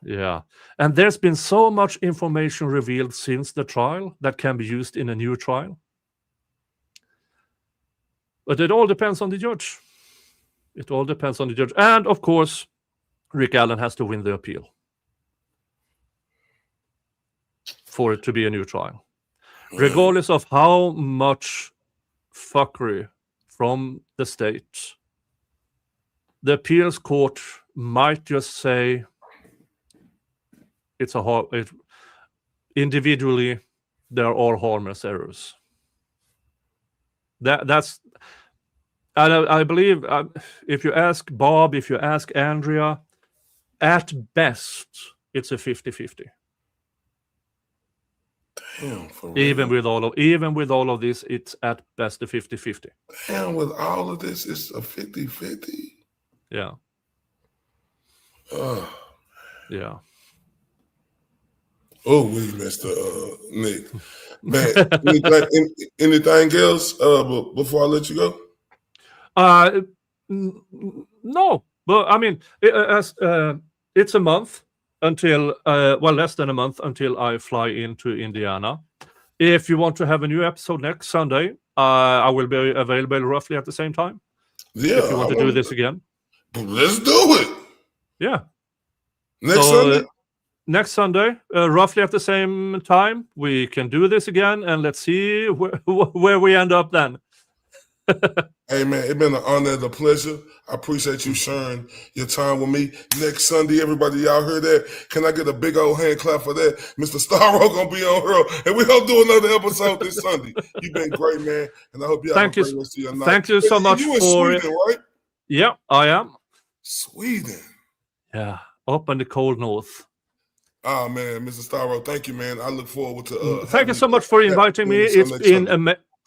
Yeah. And there's been so much information revealed since the trial that can be used in a new trial. But it all depends on the judge. It all depends on the judge. And, of course, Rick Allen has to win the appeal for it to be a new trial. Regardless of how much fuckery from the state, the appeals court might just say individually there are harmless errors. That's, I believe, if you ask Bob, if you ask Andrea, at best it's a 50-50. Damn, for real. Even with all of this, it's at best a 50-50. Damn, with all of this, it's a 50-50. Yeah. Yeah. Oh, we missed Nick. Man, anything else before I let you go? No, but I mean, it's a month until, less than a month until I fly into Indiana. If you want to have a new episode next Sunday, I will be available roughly at the same time. Yeah. If you want to do this again. Let's do it. Yeah. Next Sunday? Next Sunday, roughly at the same time, we can do this again, and let's see where we end up then. Hey, man, it's been an honor and a pleasure. I appreciate you sharing your time with me. Next Sunday, everybody, y'all heard that? Can I get a big old hand clap for that? Mr. Starro gonna be on here, and we're gonna do another episode this Sunday. You've been great, man, and I hope you have a great rest of your night. Thank you so much you in for Sweden, right? Yeah, I am. Sweden. Yeah, up in the cold north. Oh, man, Mr. Starro, thank you, man. I look forward to thank you so much for inviting me.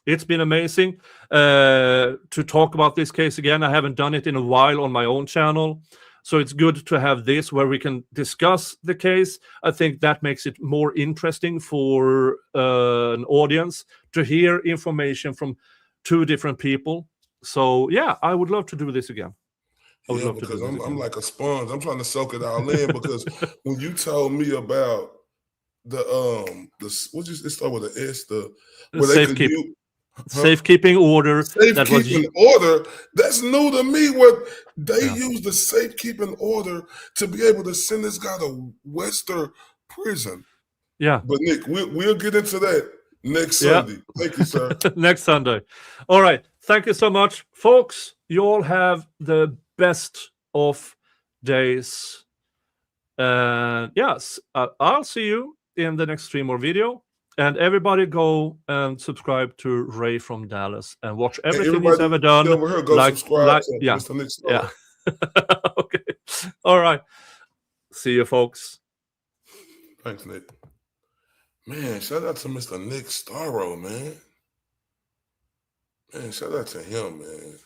It's been amazing to talk about this case again. I haven't done it in a while on my own channel, so it's good to have this where we can discuss the case. I think that makes it more interesting for an audience to hear information from two different people. So yeah, I would love to do this again. Yeah, because I'm like a sponge. I'm trying to soak it all in, because when you told me about the it start with an S, safekeeping order. Safekeeping order. That's new to me. What they use the safekeeping order to be able to send this guy to Western prison. Yeah, but Nick, we'll get into that next Sunday. Thank you, sir. Next Sunday. All right. Thank you so much, folks. You all have the best of days. Yes, I'll see you in the next stream or video. And everybody go and subscribe to Ray from Dallas and watch everything he's ever done. Over here, go subscribe to Mr. Nick Starro. Yeah. Okay. All right. See you, folks. Thanks, Nick. Man, shout out to Mr. Nick Starro, man. Man, shout out to him, man.